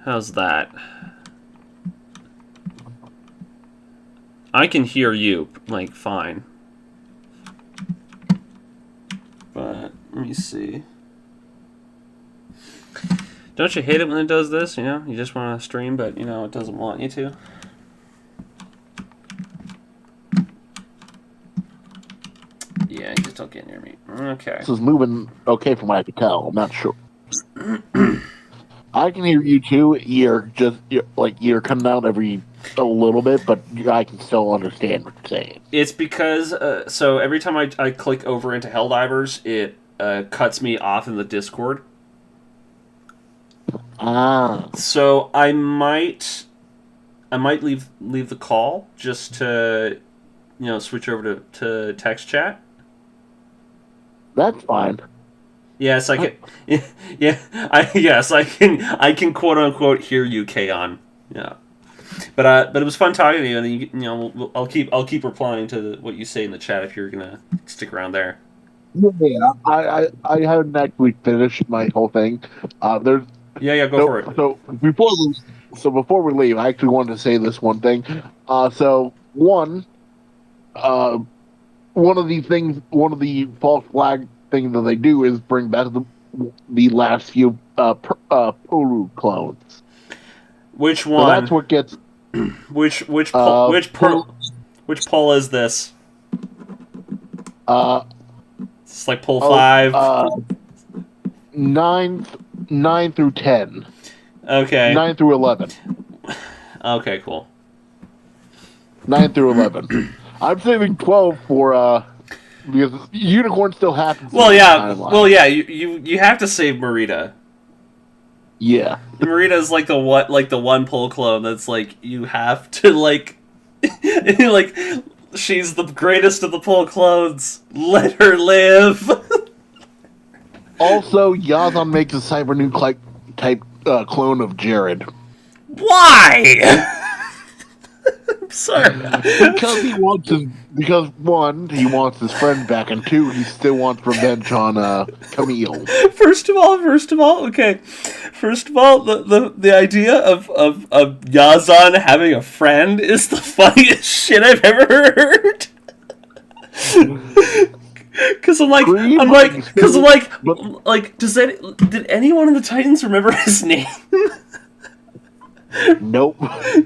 How's that? I can hear you, like, fine. But, let me see. Don't you hate it when it does this, you know? You just want to stream, but, you know, it doesn't want you to. Yeah, you just don't get near me. Okay. This is moving okay from what I can tell. I'm not sure. I can hear you too. You're coming out every a little bit, but I can still understand what you're saying. It's because, so every time I click over into Helldivers, it cuts me off in the Discord. Ah. So I might leave the call just to, you know, switch over to text chat. That's fine. Yes, I can. Yeah, I can quote unquote hear you, Kaon. Yeah, but it was fun talking to you, and you know, I'll keep replying to what you say in the chat if you're gonna stick around there. Yeah, I haven't actually finished my whole thing. There's Yeah, go for it. So before we leave, I actually wanted to say this one thing. One of the false flag things that they do is bring back the last few Poru clones. Which one? So that's what gets which poll is this? It's like poll 5. 9 through 10. Okay. 9 through 11. Okay, cool. 9 through 11. I'm saving 12 for because Unicorn still happens. Well, yeah. You have to save Marita. Yeah. Marita is like the one poll clone that's like you have to like like She's the greatest of the Pole clones. Let her live. Also, Yazan makes a cybernuke type clone of Jared. Why? I'm sorry. Because one, he wants his friend back, and two, he still wants revenge on Camille. First of all, okay. First of all, the idea of Yazan having a friend is the funniest shit I've ever heard. Because did anyone in the Titans remember his name? Nope.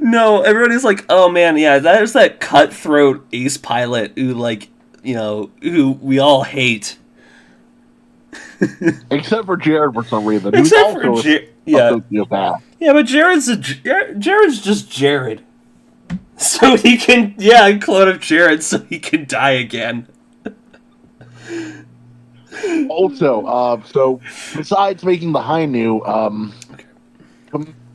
No, everybody's like, oh man, yeah, there's that cutthroat ace pilot who, like, you know, who we all hate. Except for Jared for some reason. Except for Jared, yeah. Sociopath. Yeah, but Jared's just Jared. So he can, clone of Jared so he can die again. Also, so besides making the Hainu,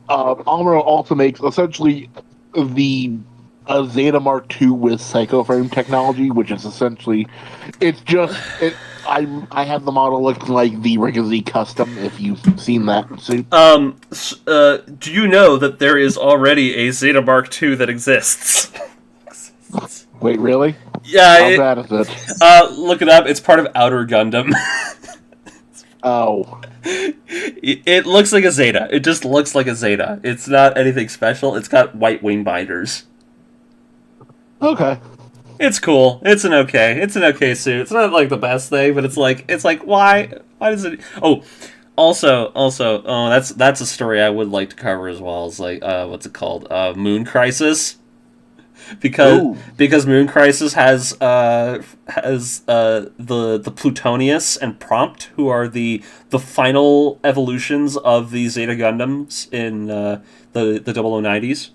Amuro also makes essentially the Zeta Mark II with Psychoframe technology, which is essentially I have the model looking like the Rigazzi Custom, if you've seen that suit. Do you know that there is already a Zeta Mark II that exists? Wait, really? Yeah. How bad is it? Look it up. It's part of Outer Gundam. Oh. It looks like a Zeta. It just looks like a Zeta. It's not anything special. It's got white wing binders. Okay. It's cool. It's an okay suit. It's not like the best thing, but it's like why does it? Also, that's a story I would like to cover as well. It's like what's it called? Moon Crisis. Because Moon Crisis has the Plutonius and Prompt, who are the final evolutions of the Zeta Gundams in the 0090s.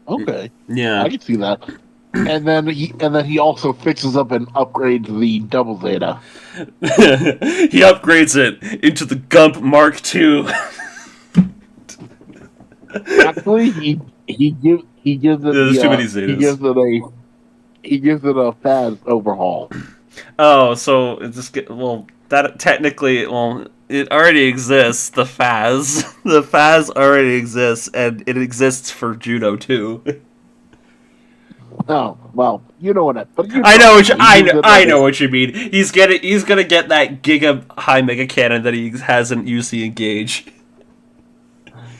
Okay. Yeah, I can see that. And then he also fixes up and upgrades the Double Zeta. He upgrades it into the Gump Mark II. Actually, he gives it There's too many Zetas. He gives it a Phaz overhaul. Oh, so it just that technically it already exists. The Phaz, already exists, and it exists for Judo too. Oh well, you know what I know what you mean. He's gonna get that Giga High Mega Cannon that he hasn't used to engage.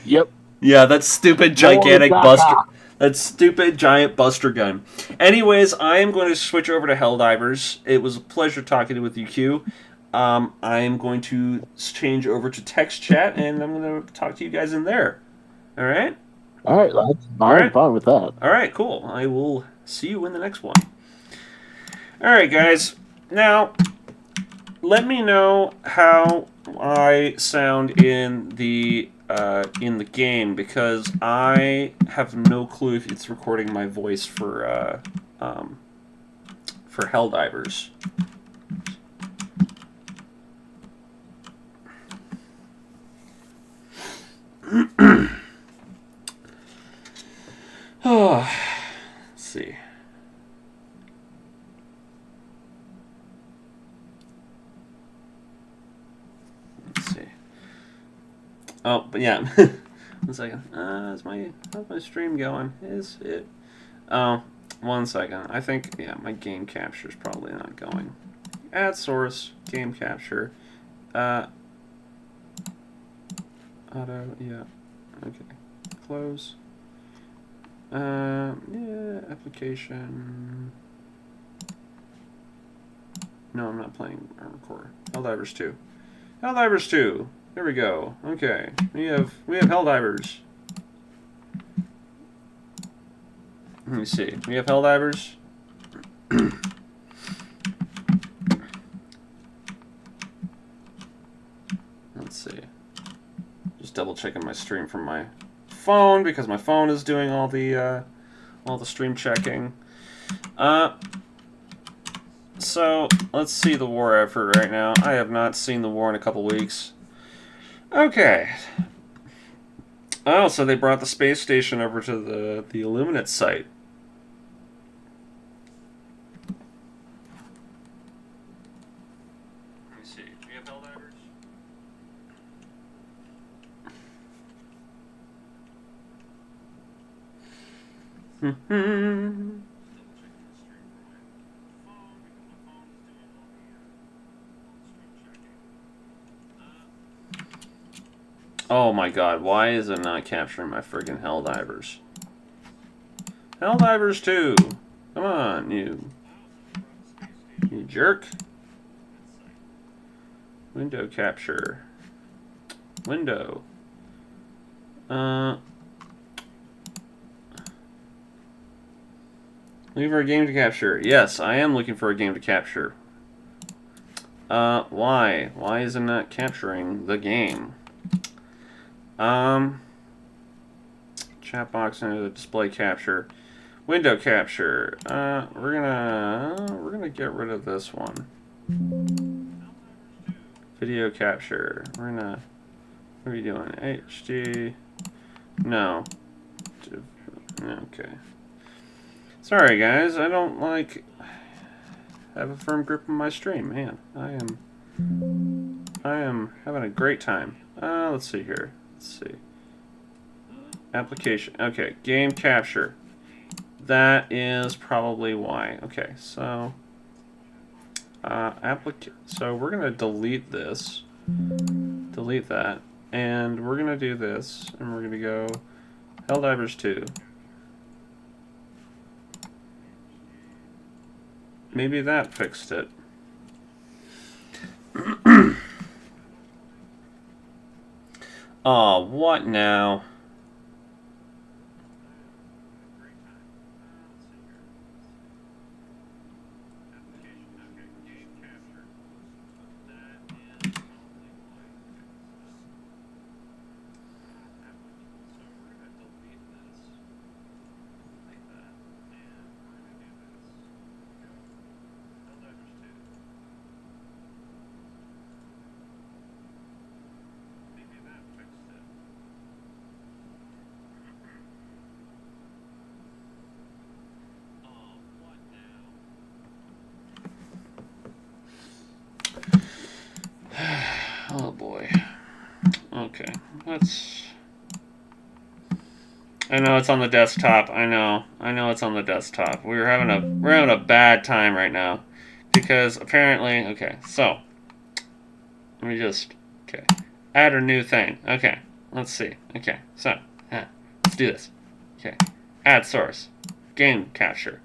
Yep. Yeah, that stupid gigantic buster. That stupid giant buster gun. Anyways, I am going to switch over to Helldivers. It was a pleasure talking with you, Q. I am going to change over to text chat, and I'm going to talk to you guys in there. All right? All right, lads. I'm fine with that. All right, cool. I will see you in the next one. All right, guys. Now, let me know how I sound in the game, because I have no clue if it's recording my voice for Helldivers. Let's see. Oh, but yeah. 1 second. How's my stream going? Is it? Oh, 1 second. I think, my game capture is probably not going. Add source, game capture. Auto, yeah. Okay. Close. Application. No, I'm not playing record. Helldivers 2. Helldivers 2. There we go. Okay. We have Helldivers. Let me see. We have Helldivers. Let's see. Just double checking my stream from my phone, because my phone is doing all the stream checking. So let's see the war effort right now. I have not seen the war in a couple weeks. Okay. Oh, so they brought the space station over to the Illuminate site. We have Helldivers. Oh my god, why is it not capturing my friggin' Helldivers? Helldivers 2! Come on, you jerk. Window capture. Window. Looking for a game to capture. Yes, I am looking for a game to capture. Why? Why is it not capturing the game? Chat box under the display capture. Window capture. We're gonna get rid of this one. Video capture. What are you doing? HD. No. Okay. Sorry guys, I don't have a firm grip on my stream. Man, I am having a great time. Let's see here. Let's see. Application. Okay, game capture. That is probably why. Okay, so so we're gonna delete this. Delete that. And we're gonna do this, and we're gonna go Helldivers 2. Maybe that fixed it. Oh, what now? Oh boy. Okay, let's. I know it's on the desktop. I know it's on the desktop. We're having a bad time right now because apparently. Okay, so let me just add a new thing. Okay, let's see. Okay, so let's do this. Okay, add source, game capture,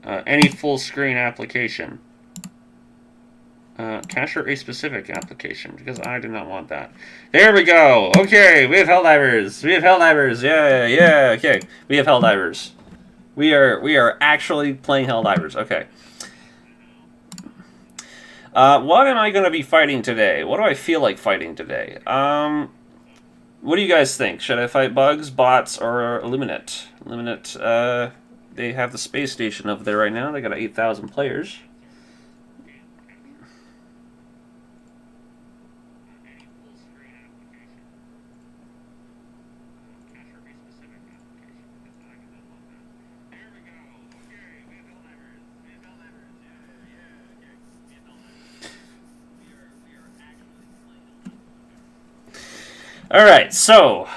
any full screen application. Capture a specific application, because I do not want that. There we go! Okay, we have Helldivers! We have Helldivers! Yeah, okay. We have Helldivers. We are actually playing Helldivers. Okay. What am I going to be fighting today? What do I feel like fighting today? What do you guys think? Should I fight Bugs, Bots, or Illuminate? Illuminate, they have the space station over there right now. They got 8,000 players. All right, so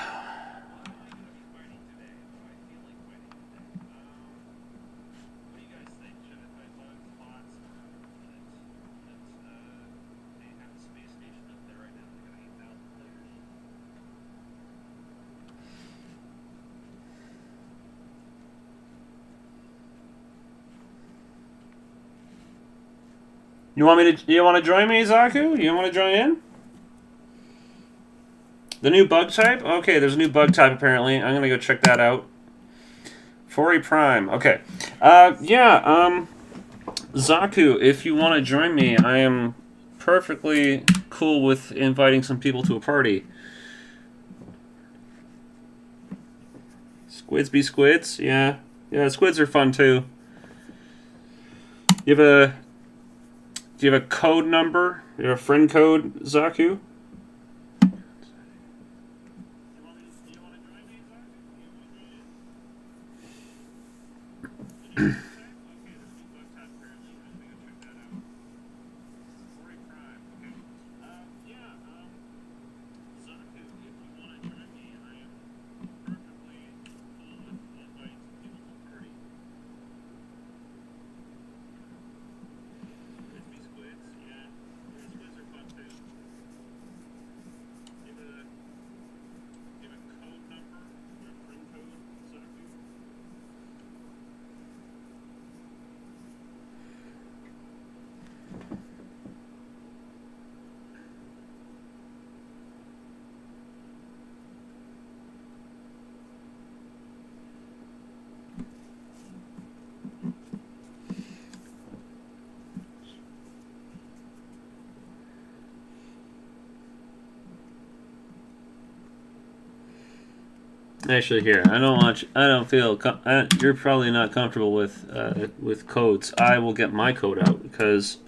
you want to join me, Zaku? You want to join in? The new bug type? Okay, there's a new bug type apparently. I'm gonna go check that out. Fori Prime. Okay. Zaku, if you want to join me, I am perfectly cool with inviting some people to a party. Squids be squids? Yeah. Yeah, squids are fun too. Do you have a code number? You have a friend code, Zaku? Actually, here, I don't want you, I don't feel you're probably not comfortable with codes. I will get my code out because.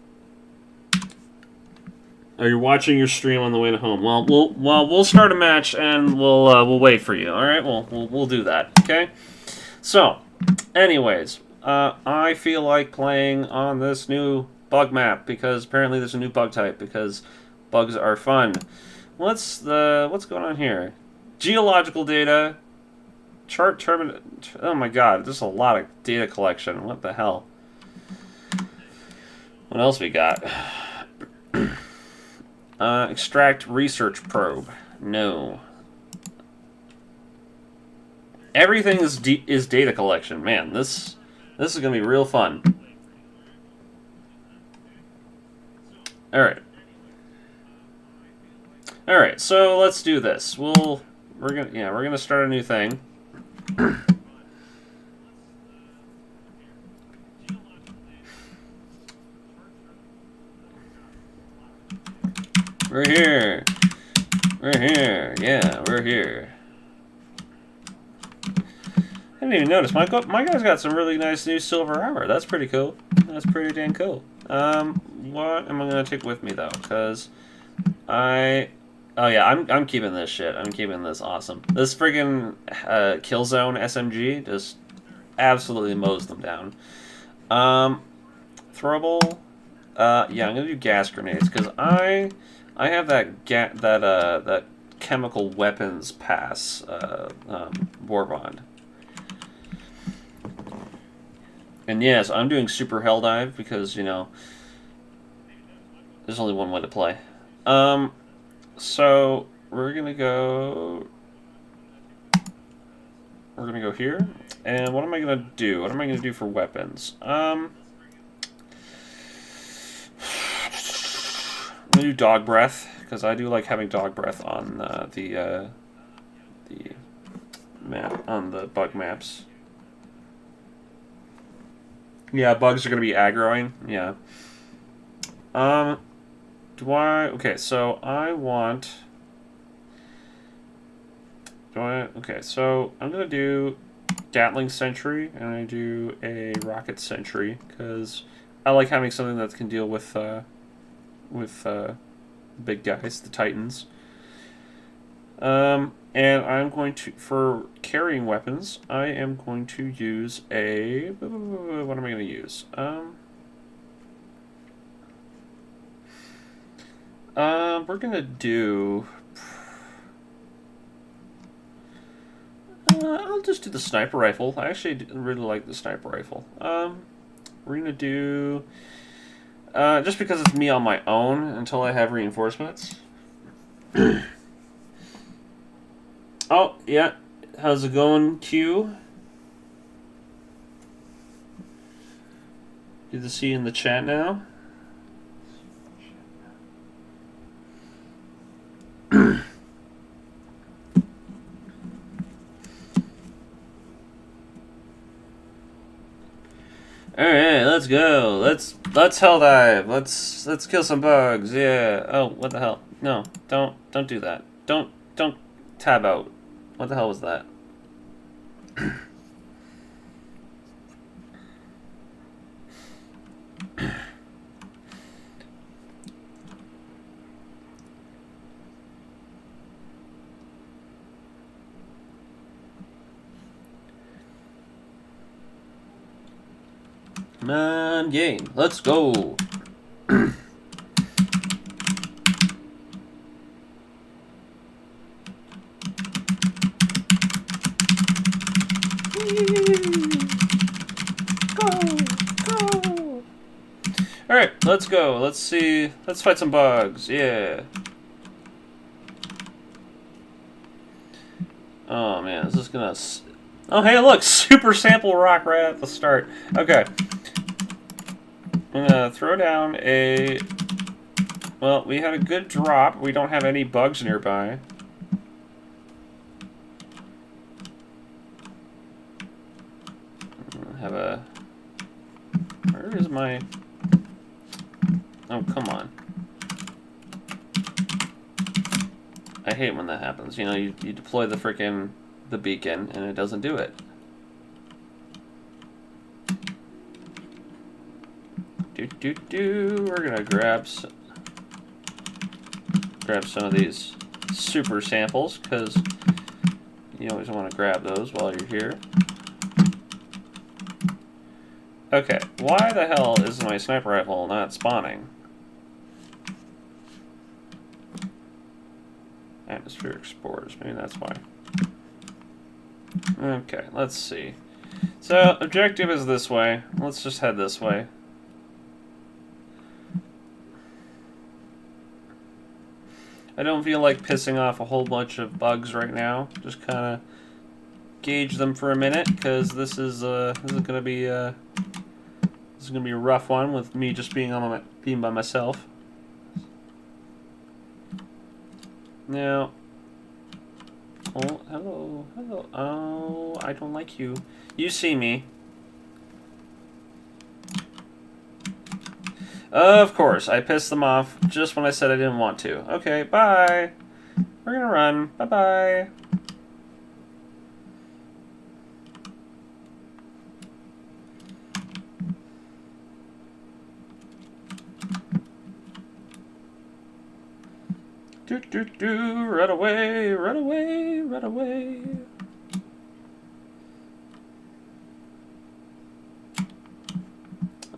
Oh, you're watching your stream on the way to home. Well, we'll start a match and we'll wait for you. All right, we'll do that. Okay. So, anyways, I feel like playing on this new bug map because apparently there's a new bug type because bugs are fun. What's going on here? Geological data, chart termin. Oh my god, there's a lot of data collection. What the hell? What else we got? Extract research probe. No. Everything is data collection. Man, this is gonna be real fun. All right. So let's do this. We're gonna start a new thing. We're here. We're here. Yeah, we're here. I didn't even notice. My guy's got some really nice new silver armor. That's pretty cool. That's pretty damn cool. What am I gonna take with me though? Because oh yeah, I'm keeping this shit. I'm keeping this awesome. This friggin' Killzone SMG just absolutely mows them down. Throwable. Yeah, I'm gonna do gas grenades because I have that chemical weapons pass war bond. And yes, I'm doing super hell dive because, you know, there's only one way to play. So we're gonna go here. And what am I gonna do? What am I gonna do for weapons? I'm gonna do dog breath because I do like having dog breath on the map on the bug maps. Yeah, bugs are gonna be aggroing. Yeah. Okay, so I want. Okay, so I'm gonna do Gatling Sentry and I do a Rocket Sentry because I like having something that can deal with big guys, the Titans. And I'm going to, for carrying weapons, I am going to use a, what am I going to use? We're going to do, I'll just do the sniper rifle. I actually really like the sniper rifle. We're going to do, just because it's me on my own until I have reinforcements. Oh, yeah. How's it going, Q? Good to see you in the chat now. Alright, let's go. Let's hell dive. Let's kill some bugs. Yeah. Oh, what the hell? No, don't do that. Don't tab out. What the hell was that? Man, game. Let's go. Go. Alright, let's go. Let's see. Let's fight some bugs. Yeah. Oh man, is this gonna... Oh hey, look! Super sample rock right at the start. Okay. I'm gonna throw down a... Well, we had a good drop. We don't have any bugs nearby. Have a... Where is my... Oh, come on. I hate when that happens. You know, you deploy the frickin' the beacon, and it doesn't do it. We're gonna grab some of these super samples, because you always want to grab those while you're here. Okay, why the hell is my sniper rifle not spawning? Atmospheric spores, maybe that's why. Okay, let's see. So, objective is this way. Let's just head this way. I don't feel like pissing off a whole bunch of bugs right now. Just kind of gauge them for a minute, because this is gonna be a rough one with me just being by myself. Now, oh, hello, hello. Oh, I don't like you. You see me. Of course, I pissed them off just when I said I didn't want to. Okay, bye. We're gonna run. Bye-bye. Run away, run away, run away.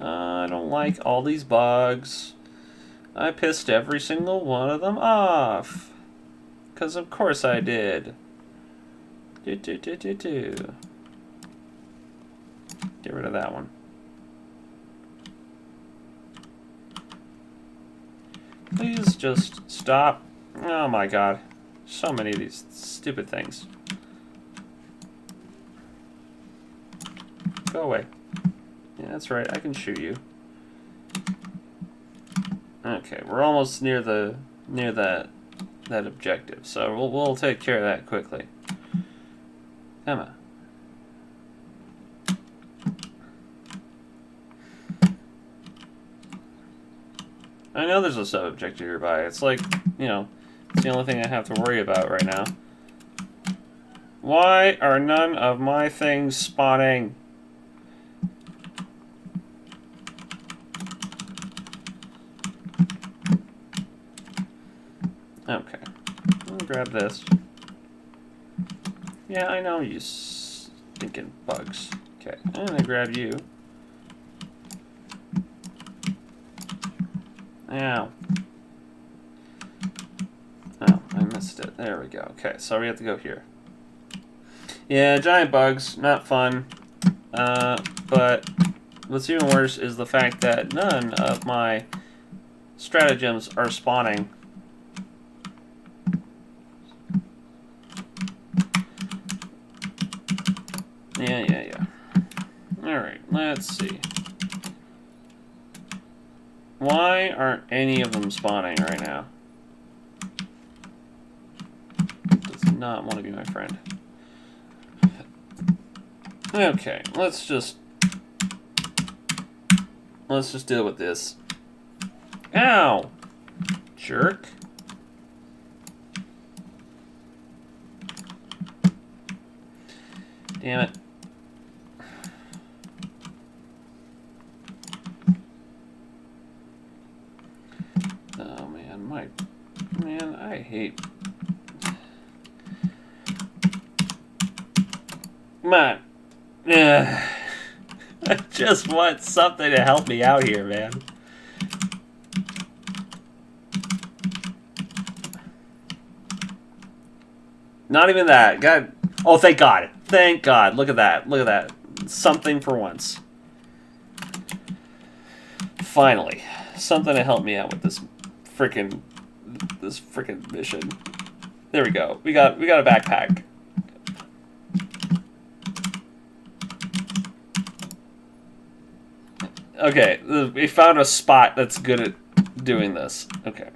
I don't like all these bugs. I pissed every single one of them off. 'Cause of course I did. Get rid of that one. Please just stop. Oh my god. So many of these stupid things. Go away. Yeah, that's right. I can shoot you. Okay, we're almost near that objective, so we'll take care of that quickly. Come on. I know there's a sub-objective nearby. It's like, you know, it's the only thing I have to worry about right now. Why are none of my things spawning? Okay. I'll grab this. Yeah, I know you stinking bugs. Okay, I'm gonna grab you. Ow. Oh, I missed it. There we go. Okay, so we have to go here. Yeah, giant bugs, not fun. But what's even worse is the fact that none of my stratagems are spawning. Yeah. Alright, let's see. Why aren't any of them spawning right now? Does not want to be my friend. Okay, let's just deal with this. Ow! Jerk. Damn it. Oh man, I hate. Come on. I just want something to help me out here, man. Not even that. God. Oh, thank God. Thank God. Look at that. Look at that. Something for once. Finally. Something to help me out with this frickin' mission. There we go. We got a backpack. Okay, we found a spot that's good at doing this. Okay.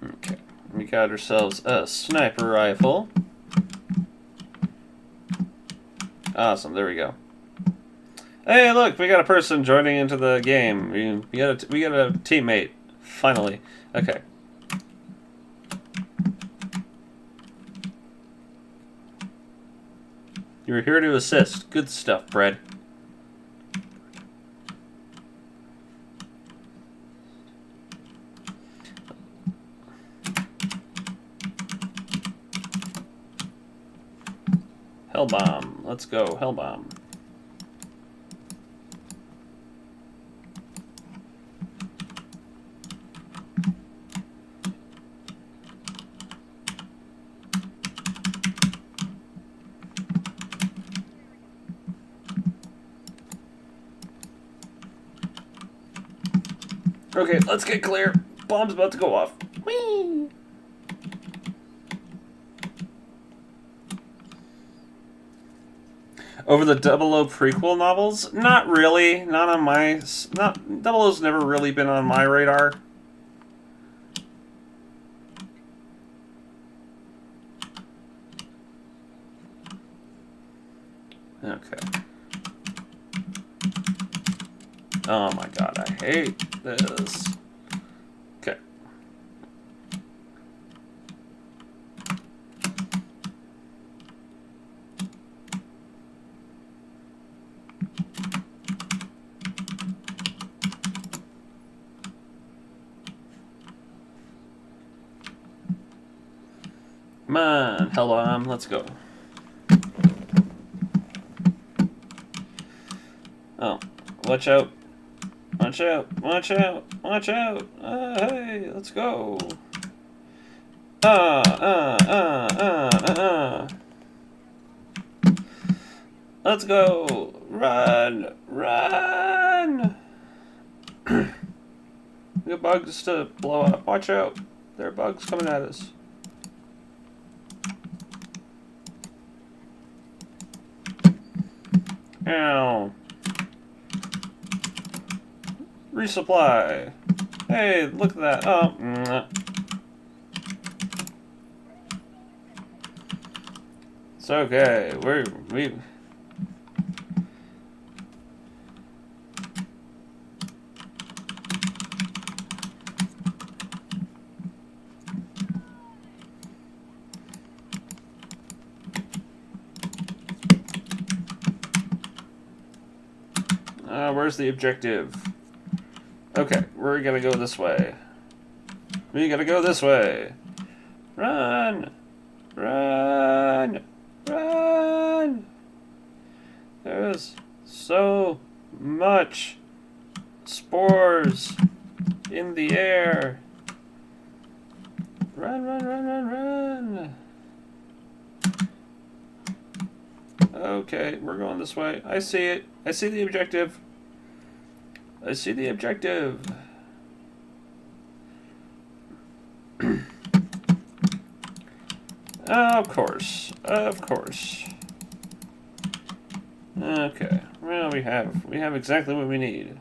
Okay, we got ourselves a sniper rifle. Awesome, there we go. Hey, look, we got a person joining into the game. We got a teammate, finally. Okay, You're here to assist. Good stuff, Bread. Hellbomb. Let's go, Hellbomb. Okay, let's get clear. Bomb's about to go off. Whee! Over the 00 prequel novels? Not really. Not on my... Not 00's never really been on my radar. Okay. Oh my god, I hate this. Okay. Come on, Hellbomb, let's go. Oh, watch out. Watch out, watch out, watch out. Hey, let's go. Let's go. Run, run. We got bugs to blow up. Watch out. There are bugs coming at us. Ow. Resupply. Hey, look at that. Oh. It's okay. We. Where's the objective? Okay, we're gonna go this way. We gotta go this way. Run! Run! Run! There's so much spores in the air. Run, run, run, run, run! Okay, we're going this way. I see it. I see the objective. I see the objective. Of course. Of course. Okay. Well, we have exactly what we need.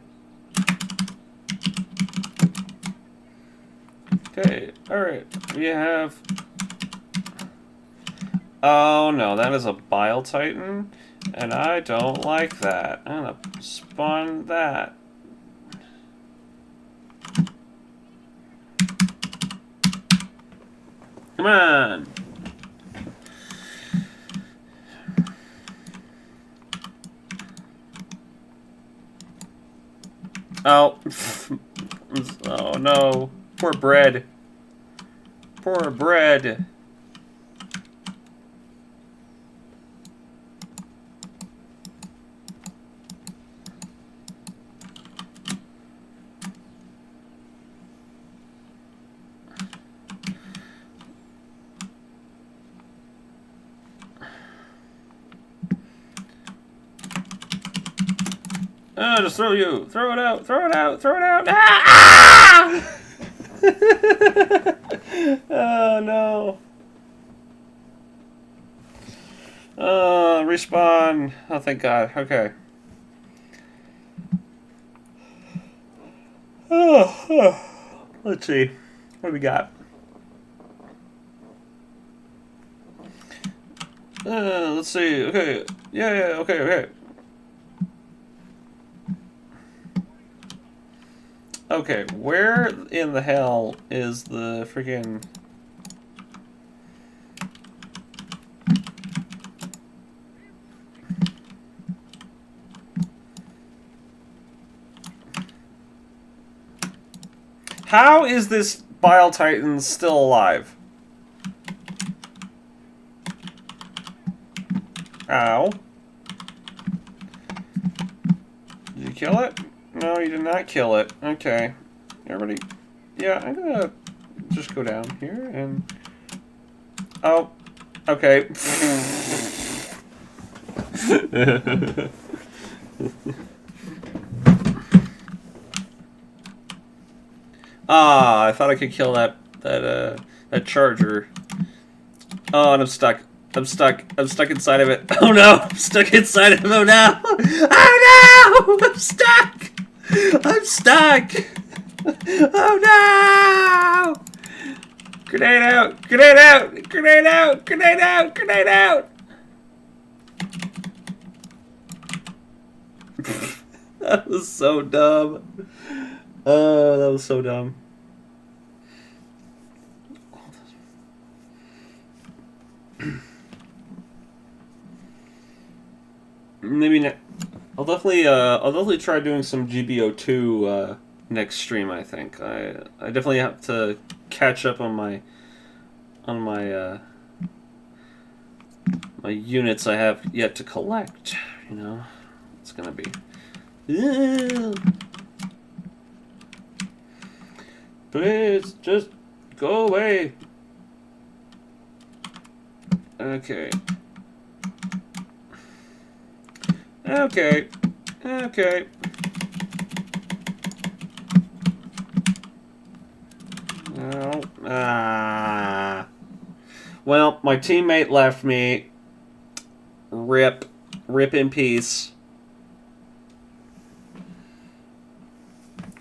Okay. All right. We have. Oh no, that is a Bile Titan, and I don't like that. I'm gonna spawn that. Come on. Oh. Oh no. Poor Bread. Poor Bread. Oh, just throw you. Throw it out. Throw it out. Throw it out. Ah! Oh, no. Respawn. Oh, thank God. Okay. Let's see. What do we got? Let's see. Okay. Yeah, okay, okay. Okay, where in the hell is the freaking... How is this Bile Titan still alive? Ow. Did you kill it? No, you did not kill it. Okay. Everybody... Yeah, I'm gonna just go down here and... Oh. Okay. Ah, I thought I could kill that charger. Oh, and I'm stuck. I'm stuck. I'm stuck inside of it. Oh no! I'm stuck inside of it. Oh no! Oh no! I'm stuck! I'm stuck! Oh no! Grenade out! Grenade out! Grenade out! Grenade out! Grenade out! That was so dumb. Oh, that was so dumb. Maybe I'll definitely try doing some GBO2 next stream. I think I definitely have to catch up on my my units I have yet to collect. You know, it's gonna be. Please just go away. Okay. Okay. Okay. No. Ah. Well, my teammate left me. Rip. Rip in peace.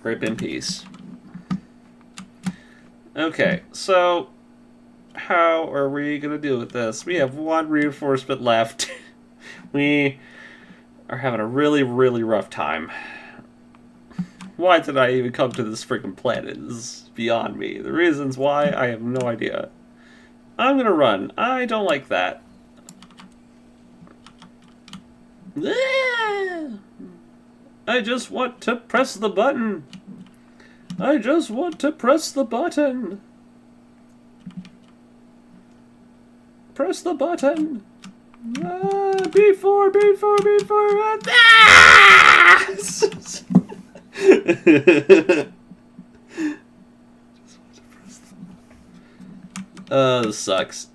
Rip in peace. Okay, so how are we going to deal with this? We have one reinforcement left. We are having a really, really rough time. Why did I even come to this freaking planet is beyond me. The reasons why, I have no idea. I'm going to run. I don't like that. I just want to press the button. I just want to press the button. Press the button. B4, B4, B4. Ah! Oh, this sucks.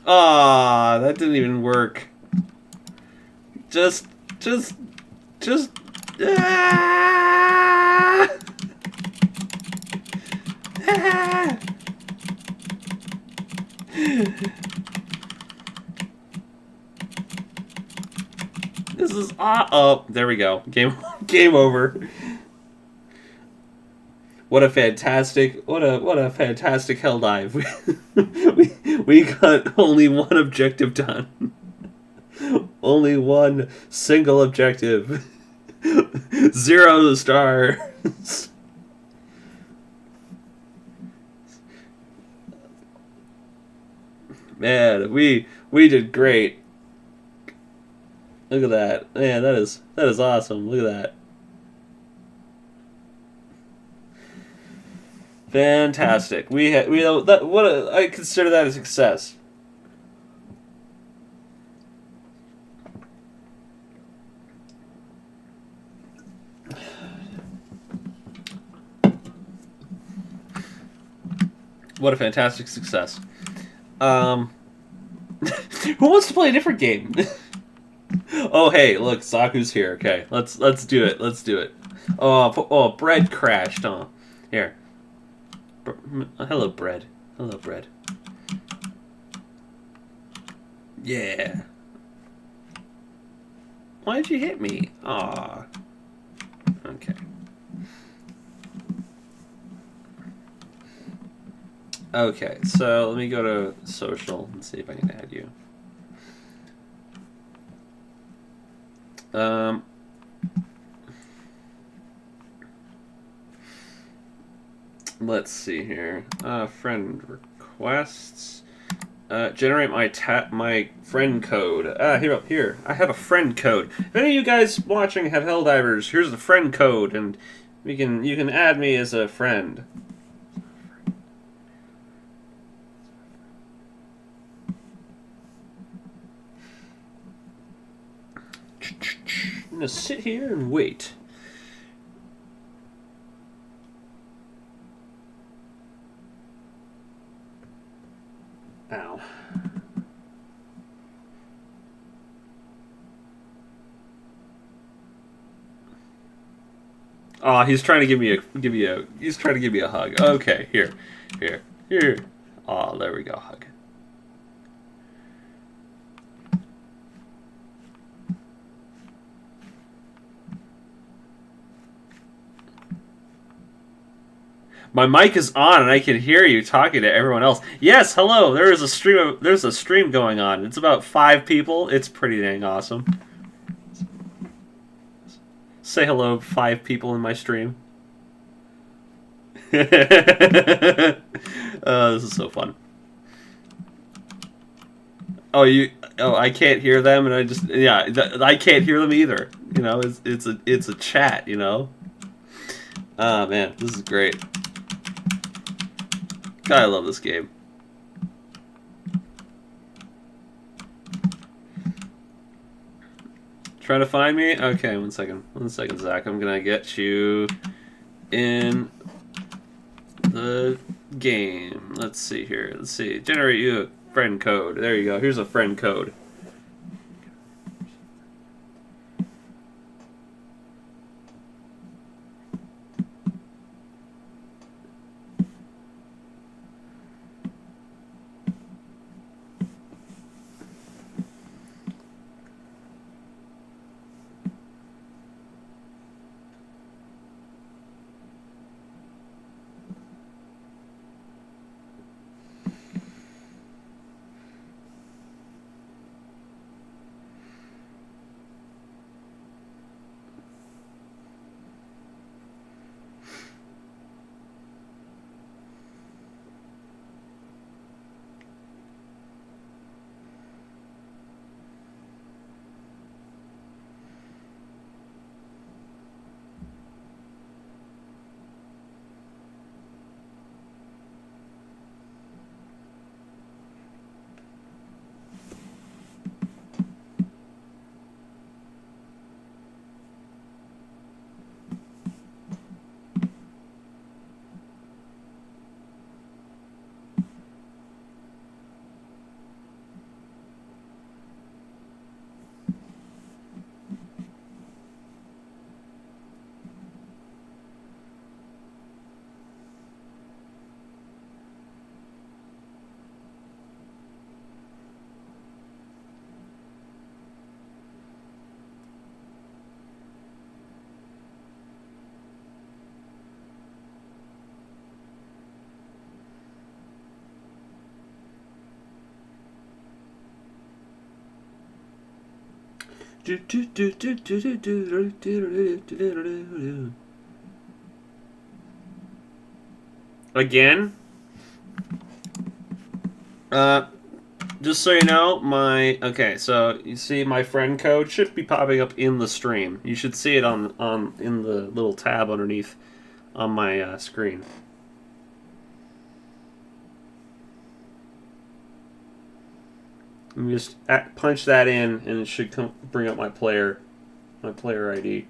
Ah, that didn't even work. Just. Ah! This is oh, there we go. Game over. What a fantastic hell dive. We got only one objective done. Only one single objective. 0 stars. Man, we did great. Look at that. Man, that is awesome. Look at that. Fantastic. I consider that a success. What a fantastic success. Who wants to play a different game? Oh, hey, look, Saku's here. Okay, let's do it. Let's do it. Oh, bread crashed. Oh, here. Hello, bread. Hello, bread. Yeah. Why'd you hit me? Aw. Okay. Okay, so let me go to social and see if I can add you. Let's see here. Friend requests. Generate my friend code. Here. I have a friend code. If any of you guys watching have Helldivers, here's the friend code, and You can add me as a friend. I'm gonna sit here and wait. Ow. Oh, he's trying to he's trying to give me a hug. Okay, here. Oh, there we go, hug. My mic is on and I can hear you talking to everyone else. Yes, hello. There's a stream going on. It's about 5 people. It's pretty dang awesome. Say hello, 5 people in my stream. This is so fun. Oh, I can't hear them, and I can't hear them either. You know, it's a chat. You know. Ah, man, this is great. God, I love this game. Trying to find me? Okay, one second, Zach. I'm gonna get you in the game. Let's see here. Let's see. Generate you a friend code. There you go. Here's a friend code. Again? Just so you know, so you see my friend code should be popping up in the stream. You should see it on in the little tab underneath on my screen. You just punch that in, and it should bring up my player ID.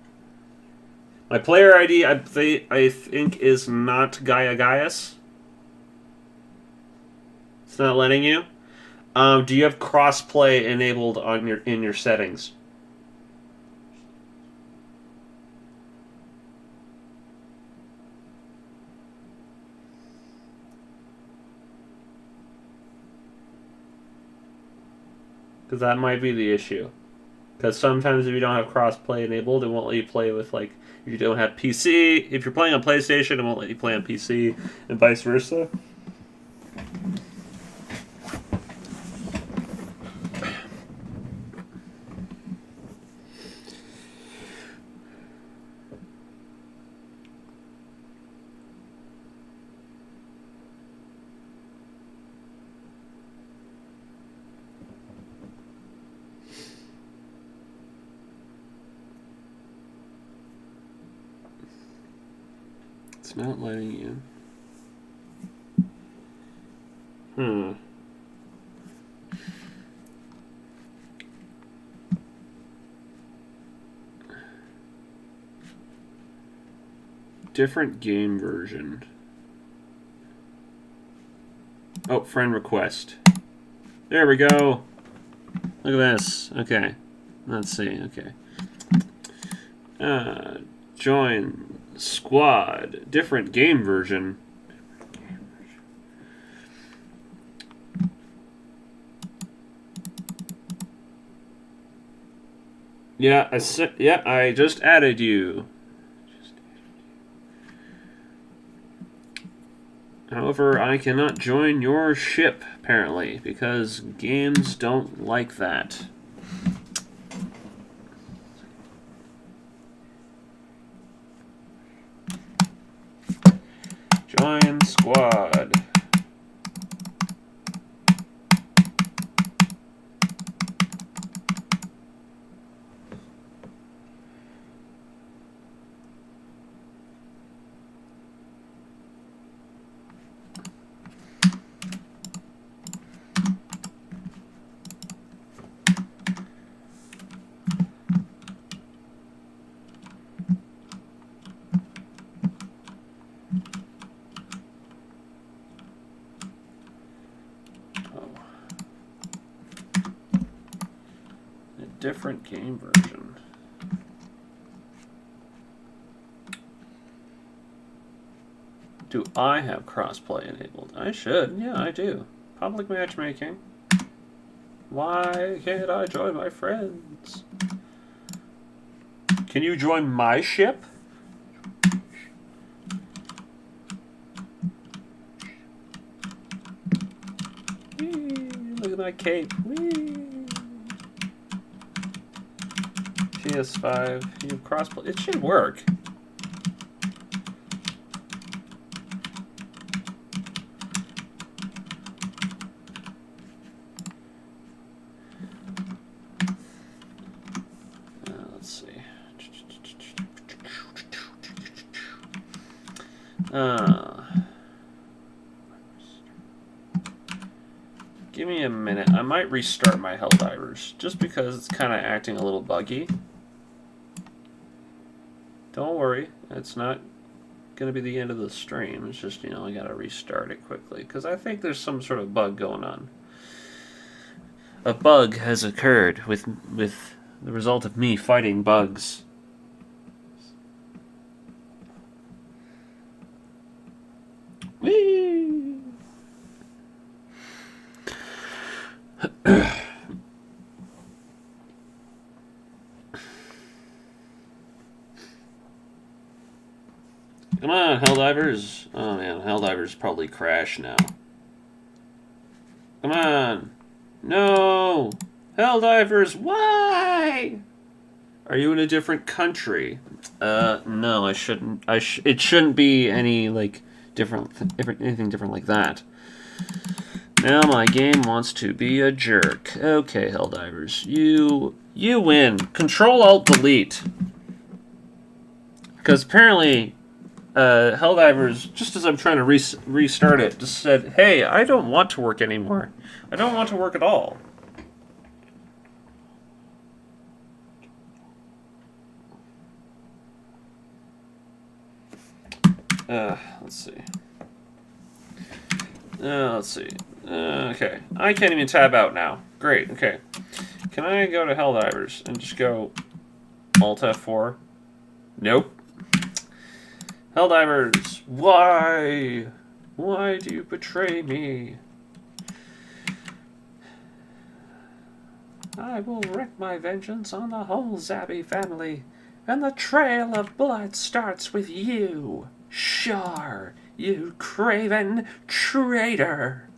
My player ID, I think, is not Gaia Gaius. It's not letting you. Do you have crossplay enabled on in your settings? Because that might be the issue. Because sometimes if you don't have crossplay enabled, it won't let you play with, like, if you don't have PC. If you're playing on PlayStation, it won't let you play on PC, and vice versa. It's not letting you. Different game version. Oh, friend request. There we go. Look at this. Okay. Let's see. Okay. Join squad. Different game version. Yeah, I just added you. However, I cannot join your ship, apparently, because games don't like that. Join squad. Different game version. Do I have crossplay enabled? I should. Yeah, I do. Public matchmaking. Why can't I join my friends? Can you join my ship? Whee, look at my cape. Whee. PS5, you have crossplay. It should work. Let's see. Give me a minute. I might restart my Helldivers just because it's kind of acting a little buggy. Don't worry, it's not going to be the end of the stream. It's just, you know, I got to restart it quickly because I think there's some sort of bug going on. A bug has occurred with the result of me fighting bugs. Whee! Come on, Helldivers. Oh man, Helldivers probably crash now. Come on. No! Helldivers, why? Are you in a different country? No, I shouldn't. It shouldn't be any, like, anything different like that. Now my game wants to be a jerk. Okay, Helldivers, you win. Control-Alt-Delete. Because apparently... Helldivers, just as I'm trying to restart it, just said, hey, I don't want to work anymore. I don't want to work at all. Let's see. Let's see. Okay. I can't even tab out now. Great, okay. Can I go to Helldivers and just go Alt F4? Nope. Helldivers, why? Why do you betray me? I will wreak my vengeance on the whole Zabby family, and the trail of blood starts with you. Shar, you craven traitor.